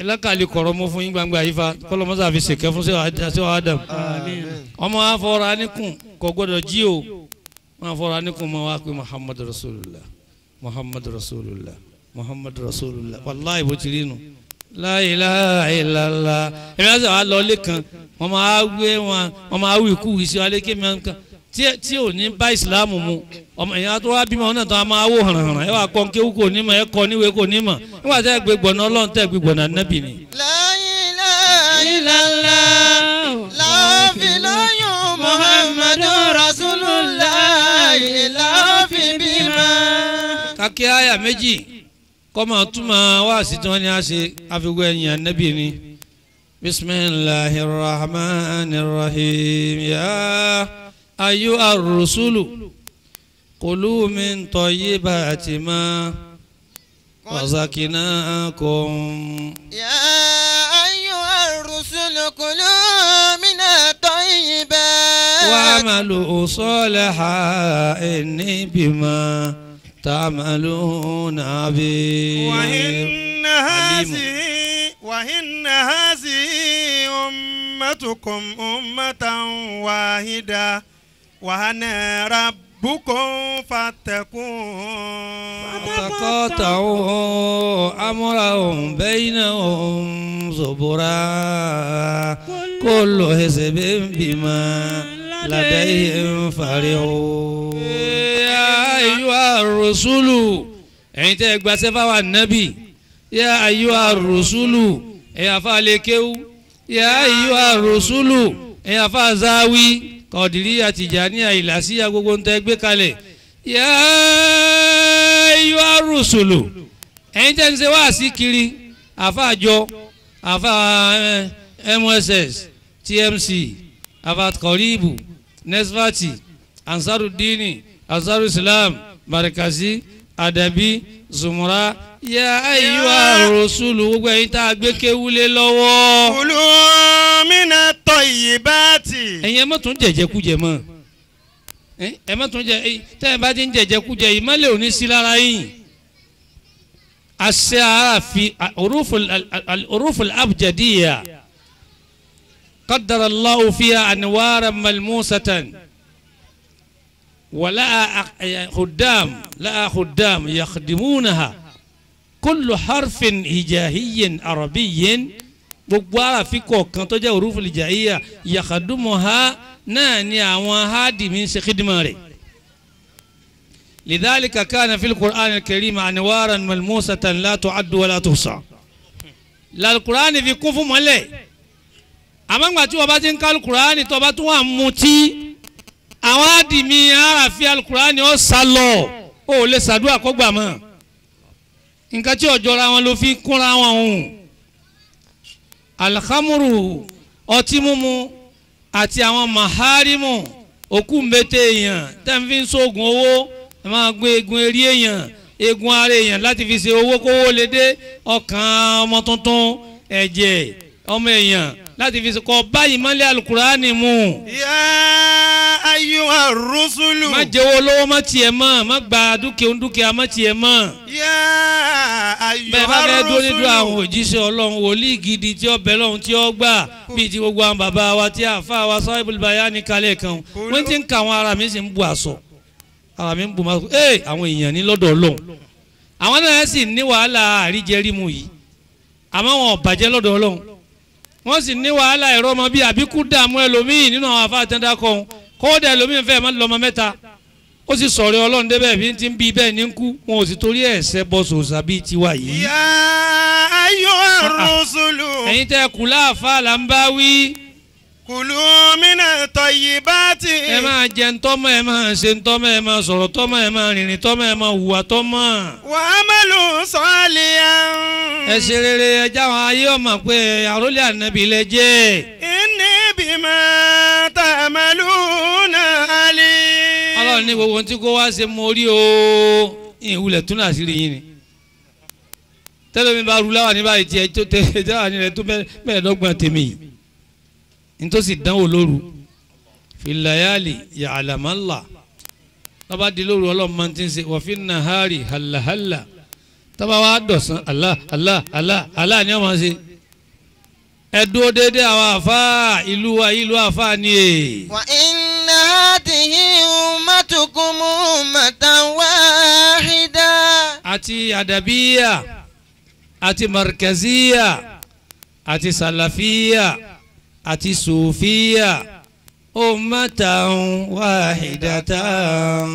lákàlì kọ̀rọ̀ mọ́ fún yín gbangba yìí fa kọ́lọ́mọ́sá fi ṣèkẹ́ fún sẹ́wọ̀n Adam ọmọ afọra níkùn kò gbọ́dọ̀ jí o wọn afọra níkùn mọ́ wá pé Muhammadu Rasulullah Muhammadu Rasulullah Muhammadu Rasulullah wàláhì bó ti rí nu la ilaha illallah èmi àti àwọn lọ lẹ́kan wọ́n máa wé wọ́n máa wí kú ìṣe alẹ́ kémi kan tí ò ní bá ìsìlámù mu ọmọ ìyá tó wá bímọ náà tó a máa wò hànàhànà ẹ wà kọ́ kéwú kò ní mọ̀ ẹ kọ́ níwèé kò ní mọ̀ nígbà tẹ́ gbé gbọ̀nà ọlọ́run tẹ́ gbé gbọ̀nà nábì ni. La ilaha illallah la fi lóyún Muhammadu Rasulullah la fi bímọ. kàkí àyà méjì kọ́mọ túmọ̀ wá sí tí wọ́n ní a ṣe àfikún ẹ̀yìn ànábì ni. bismillahir rahmanir rahim ya ayyuhar rusulu kulu min tayyibati ma razaqnakum. Ya ayyuhar rusulu kulu min tayyibati wa'malu salihan inni bima تعملون عبير وإن هذه أمتكم أمة واحدة وأنا ربكم فاتقون فتقاطعوا أمرهم بينهم زبرا كل حزب بما لديهم فرحون يا أيها الرسول أنت أكبر النبي يا أيها الرسول يا فالكيو يا أيها الرسول يا فازاوي قدرية تجانية إلاسية غوغون تكبر كالي يا أيها الرسول أنت نسوا سكري أفاجو أفا MSS TMC أفات قريبو نسفاتي Ansarudini Ansarussalam Markazi Adabi Zumra ya ayyuha rusulu gbogbo ẹ̀yin tá a gbé kéwúlé lọ́wọ́. Kulu mina tayyibati. ẹ̀yin ẹ má tún jẹ̀jẹ̀kújẹ mọ́ ẹ má tún jẹ tẹ́ ẹ bá ti ń jẹ̀jẹ̀kújẹ ìmọ̀lẹ̀ ò ní sí lára yín. àṣẹ àfi uruful abjadiyya qaddara Allahu fiha anwaran malmusatan. ولا خدام يخدمونها كل حرف هجائي عربي gbogbo àràfin kọ̀ọ̀kan tó jẹ́ òrùfù ìjàìyà يخدمها náà ni àwọn hádìmí ń ṣe khidima rẹ̀. لذلك كان في القرآن الكريم أنوارا ملموسة لا تعد ولا تحصى. للقرآن في kún fún mọ́lẹ̀ àmọ́ ńgbà tí wọ́n bá ti ń ká Al-Qur'ani tó bá tún wà mutí àwọn àdìmí àràfin Al-Qur'ani ó sálọ ó lè ṣàdúrà kó gbà mọ́ nǹkan tí ọjọ́ra wọn ló fi kúnra wọn hùn. alhamuru ọtí mímu àti àwọn maharimu òkú mbete èèyàn tẹ́ ń fi ń sóògùn owó ẹ máa gbé egun eré èèyàn egun ara èèyàn láti fi ṣe owó kówó lè dé ọkàn ọmọ tuntun ẹ̀jẹ̀ ọmọ èèyàn láti fi ṣe kọ báyìí mọ́lẹ̀ Al-Qur'ani mu. Ya ayyuha rusulu. má jẹ́wọ́ lọ́wọ́ má tiẹ̀ mọ́ má gba dúkìá má tiẹ̀ mọ́. Ya bẹ́ẹ̀ bá fẹ́ dúró nídúró àwọn òjíṣẹ́ ọlọ́run wòlíì gidi tí ó bẹ lọ́run tí ó gbà bíi ti gbogbo àwọn bàbá wa tí àfa wa Sahibul Bayani kalẹ̀ kan wọ́n ti ń ka àwọn ara mi sì ń bu aṣọ ara mi ń bu máa sọ àwọn èèyàn ní lọ́dọ̀ ọlọ́run àwọn náà sì ní wàhálà àríjẹrímu yìí àmọ́ wọn ò bàjẹ́ lọ́dọ̀ ọlọ́run wọ́n sì ní wàhálà ẹ̀rọ ọmọ bíi àbíkú dààmú ẹlòmíì nínú àwọn afá àtẹ́ńdákọ̀ kódà ẹlòmíì fẹ́ẹ́ má lọ́mọ mẹ́ta ó sì sọ̀rọ̀ ọlọ́run débẹ̀ bí ti ń bí bẹ́ẹ̀ ní ń kú wọn ò sì torí ẹ̀ṣẹ̀ bọ́ sòsà bíi tiwa yìí. yá ayọ̀ rusulu. ẹ̀yin tẹ́ kù láàfà là ń bá wí. kulu mina tayyibati. ẹ máa jẹ ntọ́mọ ẹ máa ṣe ntọ́mọ ẹ máa sọ̀rọ̀ tọ́mọ ẹ máa rìnrìn tọ́mọ ẹ máa hùwà tọ́mọ. wa amalu salihan. ẹ ṣe rere ẹ jáwọn ayé ọmọ pé àrólé ànábì lẹ jẹ́. inni bima ta'maluna alim. ọlọ́run ní gbogbo tí kò wá ṣe mórí o ìwúlẹ̀ tún náà sí rí yín ni tẹ́lẹ̀ mi bá rúláwà ní báyìí tiẹ̀ tó tẹ́ dáwà ní rẹ̀ tó mẹ́ẹ̀ẹ́dọ́gbọ̀n tèmi yìí nítòsí dánwò lóru filayali ya'lamallah lọ́ba di lóru ọlọ́run máa ti ń ṣe wa fin nahari hàlàhàlà tọ́ba wa dọ̀sán Allah Allah Allah Allah ni wọ́n máa ṣe ẹ̀dúró dédé àwọn àfa ìlú wa ìlú àfa ni e. wa inna hadhihi ummatukum ummatan wahida. àti adabiya àti markaziya àti salafiya àti sufiya ummatan wahidatan.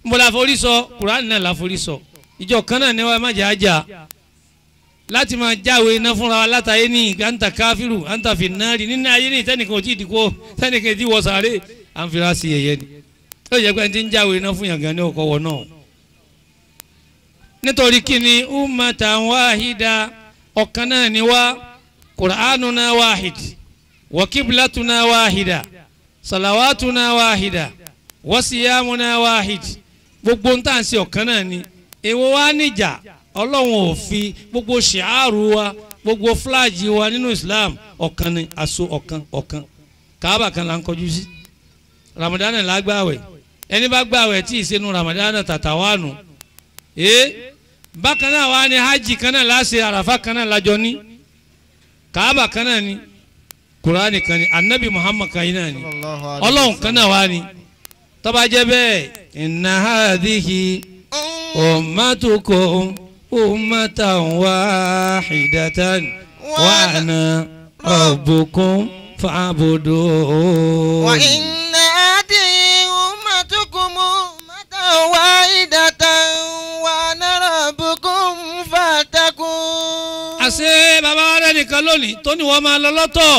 mo la forí sọ Kùránì náà la forí sọ ìjọ kan náà ni wàá má jẹ́ àjà láti máa jáwé iná fúnra wa látàyé ní anta káfíru anta finnari nínú ayé ní tẹnìkan ò tí ì dìkó tẹnìkan tí wọ sàárè à ń fira sí ẹyẹ ni ó yẹ pé ẹni tí ń jáwé iná fún yàn gan ní ọkọ wọ náà. nítorí kíni ummatan wahida ọ̀kan náà ni wá Qur'anuna wahid wa qiblatuna wahida salawatuna wahida wa siyamuna wahid gbogbo ń tàn sí ọ̀kan náà ni èwo wá níjà ọlọ́run ò fi gbogbo ṣìáàrù wa gbogbo fúláàjì wa nínú Islam ọ̀kan ni aṣọ ọ̀kan Káàbà kan là ń kọjú sí Ramadan là gbààwẹ̀ ẹni bá gbààwẹ̀ tí ìṣẹ́nu Ramadan tàtà wà nù bákan náà wà ní hajj kan náà láṣẹ àràfà kan náà lájọ ní Káàbà kan náà ni Kùránì kan ni anabi Muhammad kan yìí náà ni ọlọ́run kan náà wà ní tó bá jẹ́ bẹ́ẹ̀ inna hadhihi ummatukum ummatan wahidatan wa ana rabbukum fa'budun. wa inna hadhihi ummatukum ummatan wahidatan wa ana rabbukum fattaqun. àṣé bàbá wa rẹ̀ nìkan lónìí tó ní wọ́n máa lọ lọ́tọ̀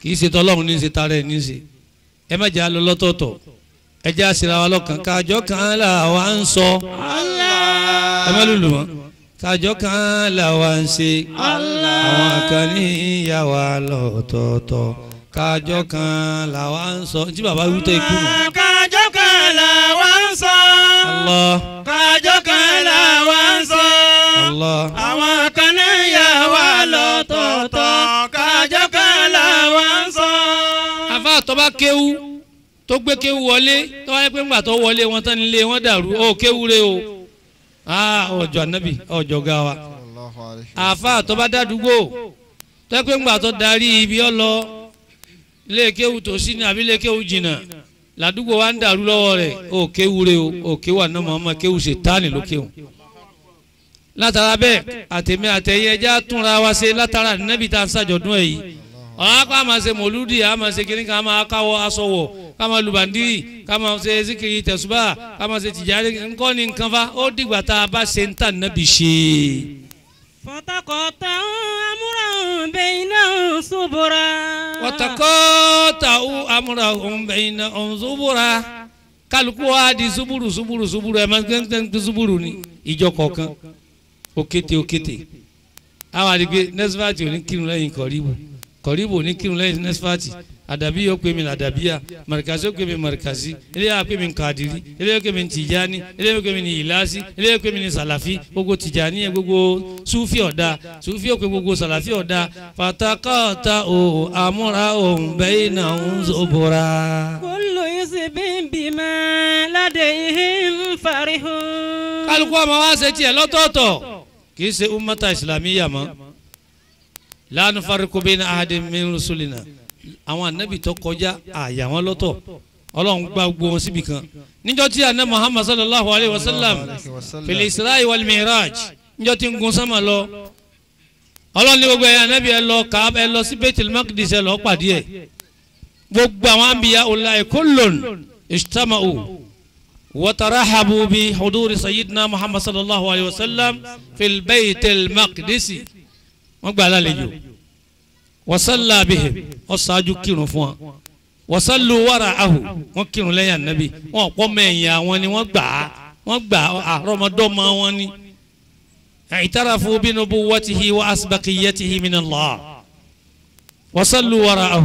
kì í ṣe tọ́lọ́run ní í ṣe tarẹ̀ ní í ṣe ẹ má jẹ́ àlọ́ lọ́tọ̀ọ̀tọ̀ ẹ jẹ́ àṣírà wa lọ́kàn kájọ́ kan là wà ń sọ ẹ má lùlù wọn kájọ́ kan là wà ń ṣe àwọn kan ní ìyá wa lọ́tọ̀ọ̀tọ̀ kájọ́ kan là wà ń sọ tí bàbá wí tó ikú nù. kájọ́ kan là wà ń sọ. Allah. kájọ́ kan là wà ń sọ. Allah. àwọn kan ní ìyá wa lọ́tọ̀ọ̀tọ̀ kájọ́ kan là wà ń sọ. àfa àtọ́ba kéwú tó gbé kéwú wọlé tó wáyé pé ńgbà tó wọlé wọn tán nílé wọn dàrú ó kéwú re o ọjọ́ anabi ọjọ́ ga wa àfa àtọ́ba dádúgbò tó yẹ pé ńgbà tó darí ibi ọlọ ilé kéwú tó sí ní àbí ilé kéwú jìnnà ládùúgbò wa ń dàrú lọ́wọ́ rẹ̀ ó kéwú re o ó kéwú àná mọ̀ọ́mọ́ kéwú ṣe tánì ló kéwú látara bẹ́ẹ̀ àtẹ̀mí àtẹ̀yẹ ẹja túnra wa ṣe látara nẹ́bí tá a ń ṣàjọ̀dún ẹ̀ yìí ọ̀hún ká máa ṣe mọ̀lúdì á máa ṣe kínní ká máa káwọ́ aṣọ wọ̀ ká máa lùbàndírì ká máa ṣe zikiri tẹ̀sùbà ká máa ṣe tìjàre ńkọ́ ní nǹkan fa ó dìgbà tá a bá ṣe ń tà nẹ́bí ṣe. فتقطعوا أمرهم بينهم زبرا وتقطعوا أمرهم بينهم زبرا kálukú wa di suburu ẹ máa ń gbé suburu ní ìjọ kọ̀ọ̀kan òkété àwọn àdìgbé nẹ́sífàtì ò ní kírun lẹ́yìn kọ̀ríbù ò ní kírun lẹ́yìn nẹ́sífàtì àdàbí yóò pè mí làdàbíyà màrìkàsí yóò pè mí màrìkàsí ilé yóò pè mí kàdìrí ilé yóò pè mí tìjáni ilé yóò pè mí ìlàsí ilé yóò pè mí sàlàfí gbogbo tìjáni yẹn gbogbo súfì ọ̀dà súfì yóò pè gbogbo sàlàfí ọ̀dà fatakọ́ta o àmúra òun bẹ́ẹ̀ náà ń zòbora. كل حزب بما لديهم فرحون. kálukú ọmọ wa ṣe tiẹ̀ lọ́tọ̀ọ̀tọ̀ kì í ṣe ummata islamiyya mọ́ la nufarriqu bayna ahadin min rusulina àwọn anabi tó kọjá àyà wọn lọ́tọ̀ Ọlọ́run gba gbogbo wọn síbi kan níjọ́ tí anabi Muhammad sallallahu alayhi wa sallam fil Isra'i wal Mi'raj níjọ́ tí ń gun sánmà lọ Ọlọ́run ní gbogbo ẹ̀yà anabi ẹ lọ Kaaba ẹ lọ sí Baitul Maqdis ẹ lọ pàdé ẹ̀ gbogbo àwọn anbiya ullahi kullun ijtama'u وترحبوا بحضور سيدنا محمد صلى الله عليه وسلم في البيت المقدس وقال لجو وصلى بهم وصاجوا كيرو فوا وصلوا وراءه وكيرو لي النبي وقوم يا وني وقبع رمضان ما وني اعترفوا بنبوته وأسبقيته من الله وصلوا وراءه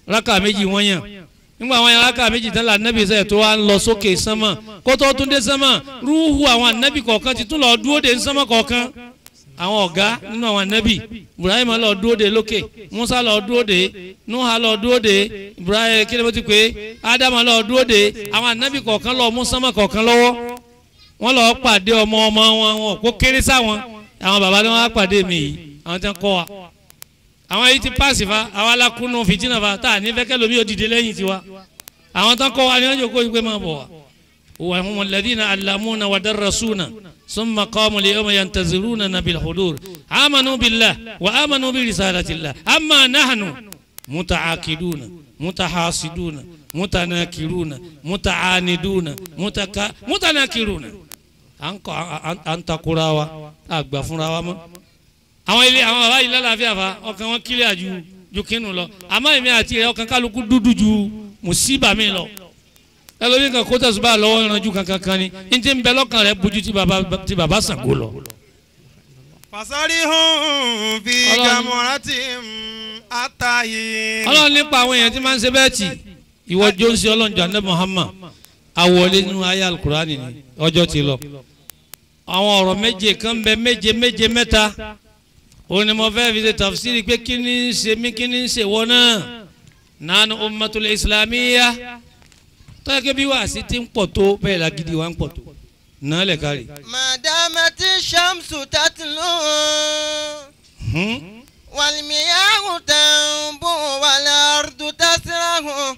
ركع ميجي ويا nígbà àwọn araka méjì tán la nẹ́bí sẹ́yìn tó wá ń lọ sókè sánmà kótó tún dé sánmà rúhu àwọn ànẹ́bí kọ̀ọ̀kan ti tún lọ dúró de sánmà kọ̀ọ̀kan àwọn ọ̀gá nínú àwọn ànẹ́bí Ibrahim lọ dúró de lókè Musa lọ dúró de Nuha lọ dúró de Ibrahim kí ni mo ti pè é Ádámù lọ dúró de àwọn ànẹ́bí kọ̀ọ̀kan lọ mú sánmà kọ̀ọ̀kan lọ́wọ́ wọ́n lọ pàdé ọmọ wọn kó kéré sáwọn àwọn bàbá ni wọ́n á pàdé mi yìí àwọn tí wọ́n kọ́ wa àwọn yìí ti paasi fa àwọn alákùnú fìtínà fa tá a ní fẹ́ kẹ́lómi yóò dìde lẹ́yìn tiwa àwọn tán kọ́ wa ni wọ́n jẹ́ kó ìgbé máa bọ̀ wa. wa humul ladhina allamuna wa darrasuna summa qamu liyawma yantaziruna bil hudur amanu billah wa amanu bi risalatillah amma nahnu mutaakiduna mutahasiduna mutanakiruna mutaaniduna mutanakiruna antakurawa àgbà fúnra wa mọ́ àwọn ilé àwọn bàbá yìí lálàáfíà fa ọkàn wọn kílẹ̀ ju kínú lọ àmọ́ èmi àti ẹ̀ ọkàn kálukú dúdú ju mùsíbà mi lọ ẹlòmíì kan kó tẹ̀sùbá lọ́wọ́ ìrànjú kankan ni n ti ń bẹ lọ́kàn rẹ̀ bójú ti bàbá Ṣàngó lọ. fasarihun fi jamuratin atayi. Ọlọ́run nípa àwọn èèyàn tí máa ń ṣe bẹ́ẹ̀ tì ìwọ jónsì Ọlọ́run jàǹdẹ́ Muhammad awọlé nínú ayé alukurani ni ọjọ́ ti lọ àwọn ọ̀rọ̀ méje kan bẹ méje mẹ́ta òun ni mo fẹ́ fi ṣe tafsiri pé kí ni ń ṣe mí kí ni ń ṣe wọ́n náà nánú ummatul islamiyya tọ́jà kí bí wàásì ti ń pọ̀ tó bẹ́ẹ̀ la gidi wa ń pọ̀ tó náà lẹ̀ kárí. madamati shamsu tatlu walmiyahu tanbu walardu tasrahu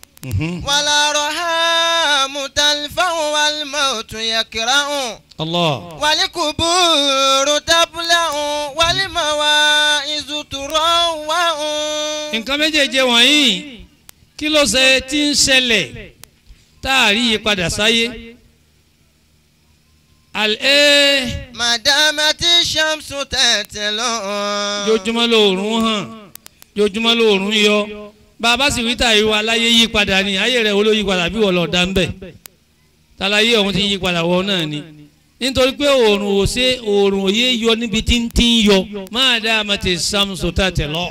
walarahamu talfahu walmautu yakrahu. Allah. walikuburu tablahu walimawaizu turawahu. nǹkan méjèèjì wọ̀nyí kí ló ṣe tí ń ṣẹlẹ̀ tá a rí yí padà sáyé. madamati shamsu tatlu. jojúmọ́ lóòrùn hàn jojúmọ́ lóòrùn yọ bàbá sì wíta ìwà aláyé yí padà ní ayé rẹ̀ olóyí padà bí wọ́n lọ dá ń bẹ̀ tàlàyé ọ̀hún ti yí padà wọ́n náà ni nítorí pé òòrùn òye yọ níbi tí ń tí ń yọ máa dá àmàtì sàmùsù tàtẹ̀ lọ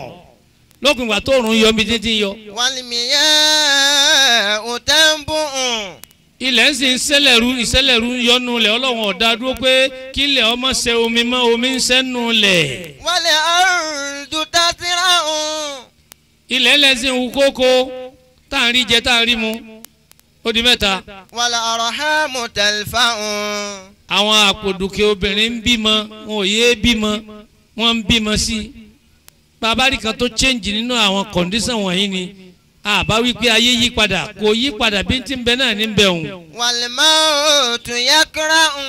lókùn ìgbà tó òòrùn yọ níbi tí ń tí ń yọ. wàlìmíyà òtẹ́ǹbù. ilẹ̀ ń sì ń ìṣẹ̀lẹ̀rú ń yọnu lẹ̀ ọlọ́run ọ̀dà dúró pé kílẹ̀ ọmọ ṣe omi mọ́ omi ń sẹ́nu lẹ̀. wàlẹ̀ àrùndù tàtìrà hàn. ilẹ̀ ẹlẹ́sìn ń wú kókó tá à ń rí jẹ tá à ń rí mu ó di mẹ́ta. wàlẹ̀ àròhàmù tẹ̀lifà hàn. àwọn àpòdùkẹ́ obìnrin ń bímọ wọn ò yéé bímọ wọn ń bímọ sí i bàbá rí kan tó change nínú àwọn condition wọ̀nyí ni àbá wípé ayé yí padà kò yí padà bí tí ń bẹ náà ní bẹ òun. wal-mautu yakra'u.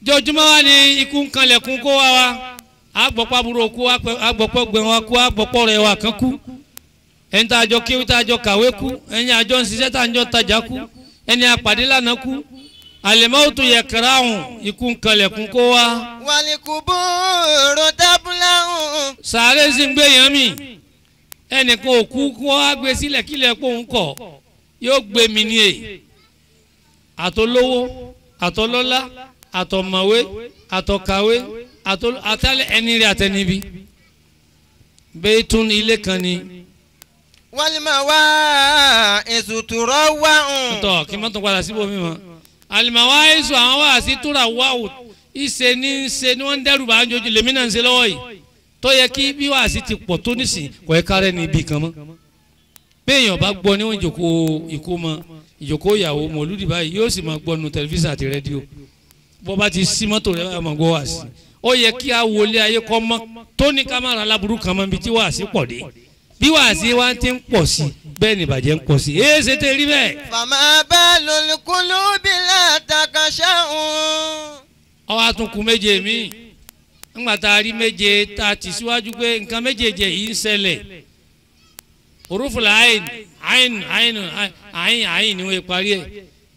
jọjúmọ́ wa ni ikú ń kanlẹ̀kùn kó wa agbọ̀pọ̀ àbúrò kú agbọ̀pọ̀ gbẹ̀rún wa kú agbọ̀pọ̀ rẹ̀ wa kan kú ẹni tá a jọ kéwì tá a jọ kàwé kú ẹni àjọ ń ṣiṣẹ́ tá a jọ tajà kú ẹni àpàdé lánàá kú al-mautu yakra'u ikú ń kanlẹ̀kùn kó wa. wal-quburu tablahu. sàárè sì ń gbé yẹn mi ẹnìkan òkú kó wá gbé sílẹ̀ kílẹ̀ kó ń kọ̀ yóò gbé mi ní èyí àtolówó àtọlọ́lá àtọ̀mọ̀wé àtọ̀kàwé àtàlẹ́ ẹni rí àtẹnibi bẹ́ẹ̀ tún ilé kan ni. wal-mawaizu turawwa'u. tọ́ kí n má tún padà síbò mi mọ́ al-mawaizu àwọn wà sí turawwa'u ìṣe ní ṣe ni wọ́n ń dẹ́rù bá ń jojú lèmi náà ń ṣe lọ́wọ́ yìí tó yẹ kí bí wàá sí ti pọ̀ tó nísìn kò ẹ kárẹ́ ní ibi kan mọ́ béèyàn bá gbọ́ níwọ̀n ìjókòó ìkómọ ìjókòó ìyàwó mọ̀lúdì báyìí yóò sì máa gbọ́ nu tẹlifíṣàn àti rédíò bó bá ti sí mọ́tò rẹ̀ máa gbọ́ wá sí ó yẹ kí a wọlé ayé kọ́ mọ́ tó ní ká má ra aláburú kan mọ́ bí tí wá sí pọ̀ dé bí wá sí wá ti ń pọ̀ sí bẹ́ẹ̀ ni ìbàjẹ́ ń pọ̀ sí èé ṣe tẹ́ rí bẹ́ẹ̀. fama balul qulubi la takasha'un. ọwọ́ àtúnkù méje mi ńgbà tá a rí méje tá a ti síwájú pé nǹkan méjèèjì yìí ń ṣẹlẹ̀ òrùfùlà àyìn ni wọ́n parí ẹ̀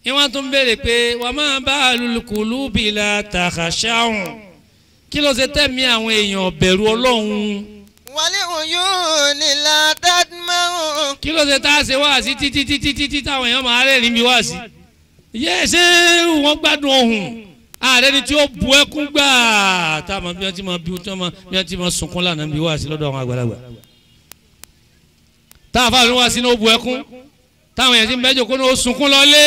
ni wọ́n tún béèrè pé wà máa balul qulubi la takhasha'un kí ló ṣe tẹ̀mí àwọn èèyàn bẹ̀rù ọlọ́run. wàlẹ́ òyún ni la tadma'u. kí ló ṣe tá a ṣe wá sí títí táwọn èèyàn máa rẹ́rìn mi wá sí. yẹ ṣé wọ́n gbádùn ohun ààrẹ ni tí ó bu ẹkún gbà táwọn bí wọ́n ti máa bí wọ́n ti máa sunkún lánàá bí wá sí lọ́dọ̀ àwọn àgbàlagbà. táwọn afáàlú wá sí ní ó bu ẹkún táwọn èèyàn ti ń bẹ́jọ kó ní ó sunkún lọ́lé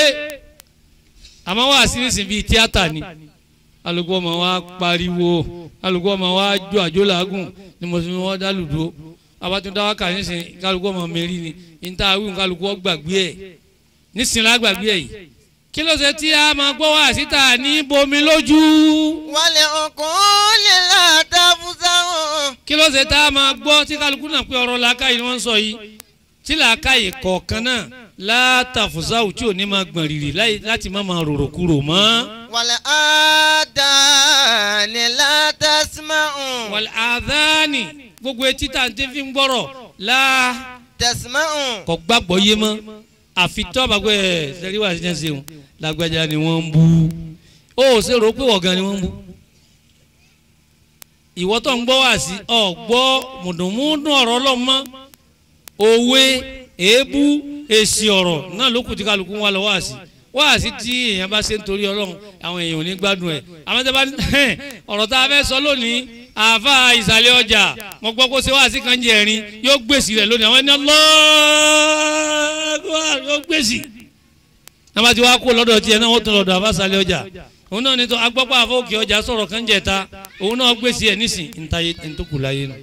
àmọ́ wá sí nísìnyí bíi tíátà ni alùpùpù ọmọ wa pariwo alùpùpù ọmọ wa jó àjò làágùn ni mo fi wọn dá lùdó abatunda wa kà nísìnyí kálukú ọmọ mẹ́rin ni níta awíwọ̀n kálukú ọgbàgbé ẹ̀ nísìnyí lágbàgbé ẹ̀ yìí kí ló ṣe tí a máa gbọ́ wá síta ní bomi lójú. wàlẹ̀ ọkùnrin lè láta fúnṣà wọn. kí ló ṣe tá a máa gbọ́ tí kálukú náà pé ọ̀rọ̀ làákàyè ni wọ́n ń sọ yìí tí làákàyè kọ̀ọ̀kan náà látàfùsáwù tí ò ní máa gbọ̀n rìrì láti má máa rorò kúrò mọ́. wàlẹ̀ àdáni látàsímáhùn. wàlẹ̀ àdáni gbogbo etí tá à ń tẹ́ fi ń gbọ́rọ̀ tẹ̀símáhùn. kò gbàgbọ́ yé mọ́ àfi tọ́ bá gbé ẹ̀ sẹ́ríwá sí jẹ́nsẹ̀ wọn lágbájá ni wọ́n ń bú ó ṣe rò pé ọ̀gá ni wọ́n ń bú. ìwọ tó ń gbọ́ wá sí ọ̀gbọ́ mùdùnmúdùn ọ̀rọ̀ ọlọ́mọ òwe èébú èsì ọ̀rọ̀ náà ló kù tí kálukú wà lọ wá sí tí èèyàn bá ṣe ń torí ọlọ́run àwọn èèyàn ò ní gbádùn ẹ̀ àwọn tẹ́ bá ní ọ̀rọ̀ tá a fẹ́ sọ lónìí àáfà ìsàlẹ̀ ọjà mo gbọ́ kó ṣe wá sí kan jẹ́ ẹ̀rín yóò gbèsè rẹ̀ lónìí àwọn ẹni ọlọ́ọ̀ yóò gbèsè náà bá ti wá kó lọ́dọ̀ tiẹ̀ náà wọ́n tún lọ́dọ̀ àáfà ìsàlẹ̀ ọjà òun náà ní tó agbọ́pọ̀ àfọ òkè ọjà sọ̀rọ̀ kan jẹ̀ta òun náà gbèsè ẹ̀ nísìn ntòkù láyé nù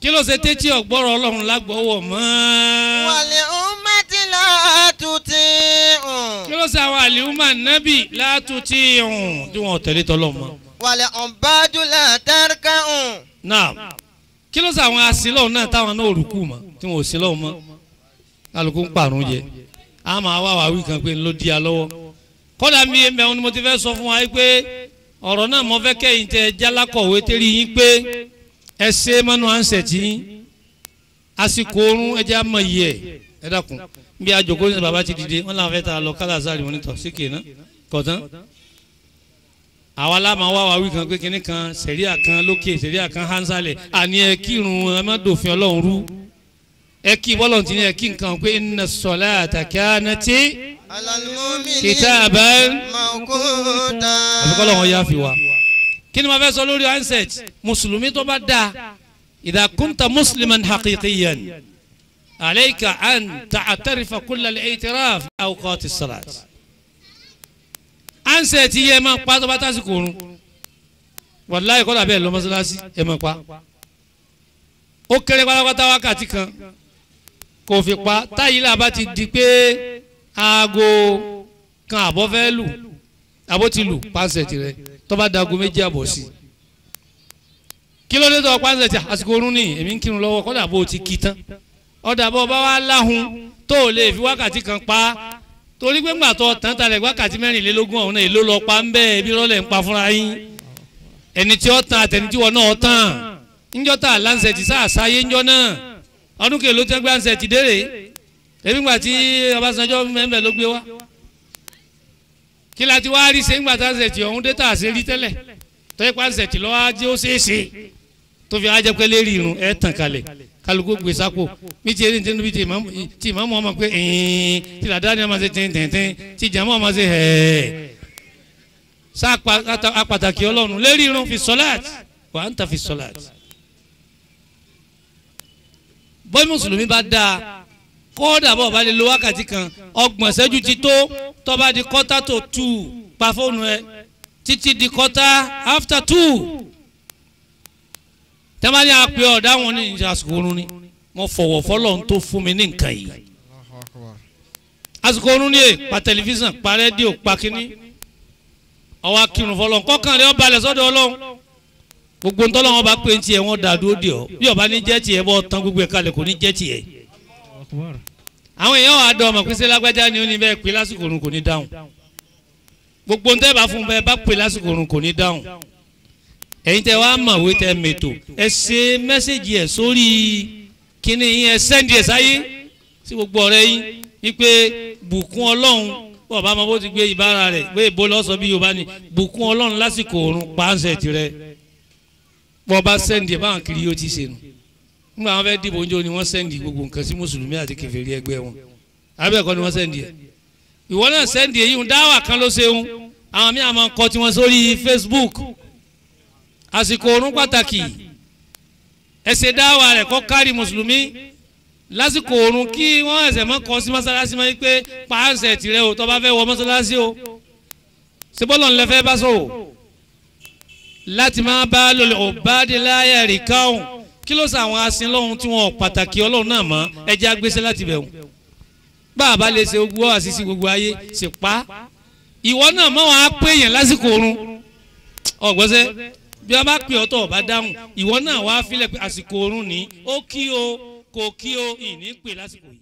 kí ló ṣe tẹ́tí ọ̀gbọ́rọ̀ ọlọ́run lágbọ́wọ́ mọ́. wàlẹ̀ ummati látútì hùn. kí ló ṣe àwọn àlìhùmà nábì látútì hùn tí wọn ò tẹ̀lé tọ́lọ́ mọ́. wàlẹ̀ ọ̀bájú látàríkà hùn. náà kí ló ṣe àwọn asílọ̀ náà táwọn náà rúkú mọ́ tí wọn ò sílọ̀ mọ́ kálukú ń pààrùn jẹ a máa wá wàá wí kan pé ló di a lọ́wọ́ kọ́dà mi ẹ̀ mẹ́wọ́n ni mo ti fẹ́ sọ fún wa pé ọ̀rọ̀ náà mo fẹ́ kẹ́yìn tẹ jálákọ̀wé tẹ́rí yín pé ẹ ṣe mọ́nú ànsẹ̀ tí àsìkò oorun ẹ jẹ́ àmọ́ yìí ẹ dákun bí àjòkó ní bàbá ti dìde wọn làwọn fẹ́ ta lọ kálá sáré wọn nítọ̀ síkè náà kọ̀tán àwa láàmú wa wá wí kan pé kinní kan sẹ̀ríà kan lókè sẹ̀ríà kan hánṣálẹ̀ àní ẹ kírun ẹ má dòfin ọlọ́run rú ẹ kí bọ́lọ̀ tí ní ẹ kí nǹkan pé inna salata kanati kitaban mawquta. àfikọ́lọ́ wọn yá fi wa kí ni mo fẹ́ sọ lórí handset mùsùlùmí tó bá dáa idha kunta musliman haqiqiyan alayka an ta'tarifa kulla al-i'tiraf fi awqati as-salat handset yẹ máa pa tó bá tásìkò oorun wàláyé kọ́lá bẹ́ẹ̀ lọ mọ́sálásí ẹ máa pa ó kéré pátápátá wákàtí kan kò fi pa táyìlá bá ti di pé aago kan àbọ̀ fẹ́ lù àbọ̀ ti lù handset rẹ tọ́ba dago méjì àbọ̀ sí kí ló dé tó pàṣẹ tí àsìkò oorun ní èmi ń kírun lọ́wọ́ kọ́dà bó ti kí tán ọ̀dà bó bá wà láhùn tó o lè fi wákàtí kan pa torí pé ńgbà tó tán talẹ̀ wákàtí mẹ́rìnlélógún ọ̀hún náà èló lọ pa ń bẹ́ẹ̀ ebi rọ́lẹ̀ ń pa fúnra yín ẹni tí ó tán àtẹni tí wọn náà tán ńjọ́ tá láǹsẹ̀ tí sáà sáyé ńjọ́ náà ọdún kèló tẹ́ gbé àǹsẹ̀ ti dérè ebi ńgbà tí Ọbásanjọ́ mẹ́mbẹ́ ló gbé wá kí la ti wá rí ṣe ńgbà tá àǹsẹ̀tì ọ̀hún dé tá a ṣe rí tẹ́lẹ̀ tó yẹ kó àǹsẹ̀tì lọ́wọ́ ajé ó ṣeé ṣe tó fi ajẹ́ pé lérí irun ẹ̀ tàn kalẹ̀ kálukú gbé sápò bí ti erin tẹnu bí ti ìmọ̀mọ́ ọmọ pé tí làdáni ọmọ ṣe tẹ̀ntẹ̀ntẹ̀ tí jàmọ́ ọmọ ṣe sá apàtàkì ọlọ́run lérí irun fi sọ́láàtì wà ń ta fi sọ́láàtì. bọ́ọ̀ mùsùlùmí bá dáa kódà bọ́ọ̀ bá lè lo wákàtí kan ọgbọ̀n ṣẹ́jú ti tó tó bá di kọ́tà tó 2 pa fóònù ẹ títí di kọ́tà after 2 tẹ́lẹ̀ ní apẹ̀ ọ̀dà wọn ní àsìkò oorun ni mo fọwọ́ fọlọ́run tó fún mi ní nǹkan yìí àsìkò oorun ni pa tẹlifíṣàn pa rédíò pa kínní ọwọ́ akírun fọlọ́n kọ́kàn rẹ̀ ó balẹ̀ sọ́dọ̀ ọlọ́run gbogbo ntọ́lọ́wọ́n bá pé tiẹ̀ wọ́n dà dúró dì ọ́ bí ọba ní jẹ́ tiẹ̀ bọ́ tán gbogbo ẹ̀ kalẹ̀ kò ní jẹ́ tiẹ̀ àwọn èèyàn wà á dọ̀ ọmọ pèsè lágbájá ni ó ní bẹ́ẹ̀ pé lásìkò òrùn kò ní dáhùn gbogbo ntẹ́ bá fún bẹ́ẹ̀ bá pè lásìkò òrùn kò ní dáhùn ẹ̀yin tẹ́ wàá mọ̀wé tẹ́ mẹ́tò ẹ ṣe mẹ́sẹ̀gì ẹ̀ sórí kíní yín ẹ sẹ́ndì ẹ̀ sáyé sí gbogbo ọ̀rẹ́ yín wípé bùkún ọlọ́run bọ́ọ̀ bá mọ bó ti gbé ìbára rẹ̀ pé ìbò lọ́sọ̀ bí yorùbá ni bùkún ọlọ́run lásìkò òrùn pàǹsẹ̀ tirẹ̀ bọ́ọ̀ bá sẹ́ndì ẹ̀ báwọn kiri yóò ti ṣe nù nígbà wọn fẹ́ dìbò oúnjẹ ni wọ́n sẹ́ndì gbogbo nǹkan sí mùsùlùmí àti kèfèrí ẹgbẹ́ wọn abẹ́ẹ̀kọ́ ni wọ́n sẹ́ndì ẹ̀ ìwọ náà sẹ́ndì èyí ń dáwà kan ló ṣeun àwọn míì àmọ́ kọ tiwọn sórí Facebook àsìkò òrùn pàtàkì ẹsẹ̀ dáwà rẹ̀ kọ́ kárí mùsùlùmí lásìkò òrùn kí wọ́n ẹsẹ̀ mọ́ kọ́ sí mọ́sálásí mọ́ pé pàṣẹ tirẹ̀ o tó bá fẹ́ wọ mọ́sálásí o ṣé bọ́lọ̀ ńlẹ̀ fẹ́ bá sọ̀rọ̀ láti máa bá lòlẹ̀ òbáde láyà rí káwọn kí ló sọ àwọn asin lọ́hún tí wọ́n pàtàkì ọlọ́run náà mọ́ ẹjẹ́ agbésẹ́ láti bẹ̀rù bá a bá lè ṣe gbogbo àṣìṣe gbogbo ayé ṣe pa ìwọ náà mọ́ wọn á pé yẹn lásìkò òrùn ọ̀gbọ́sẹ́ bí wọ́n bá pè ọ́ tó ọba dáhùn ìwọ náà wàá filẹ̀ pé àsìkò òrùn ní ó kí o kò kí o ìní pè lásìkò yìí.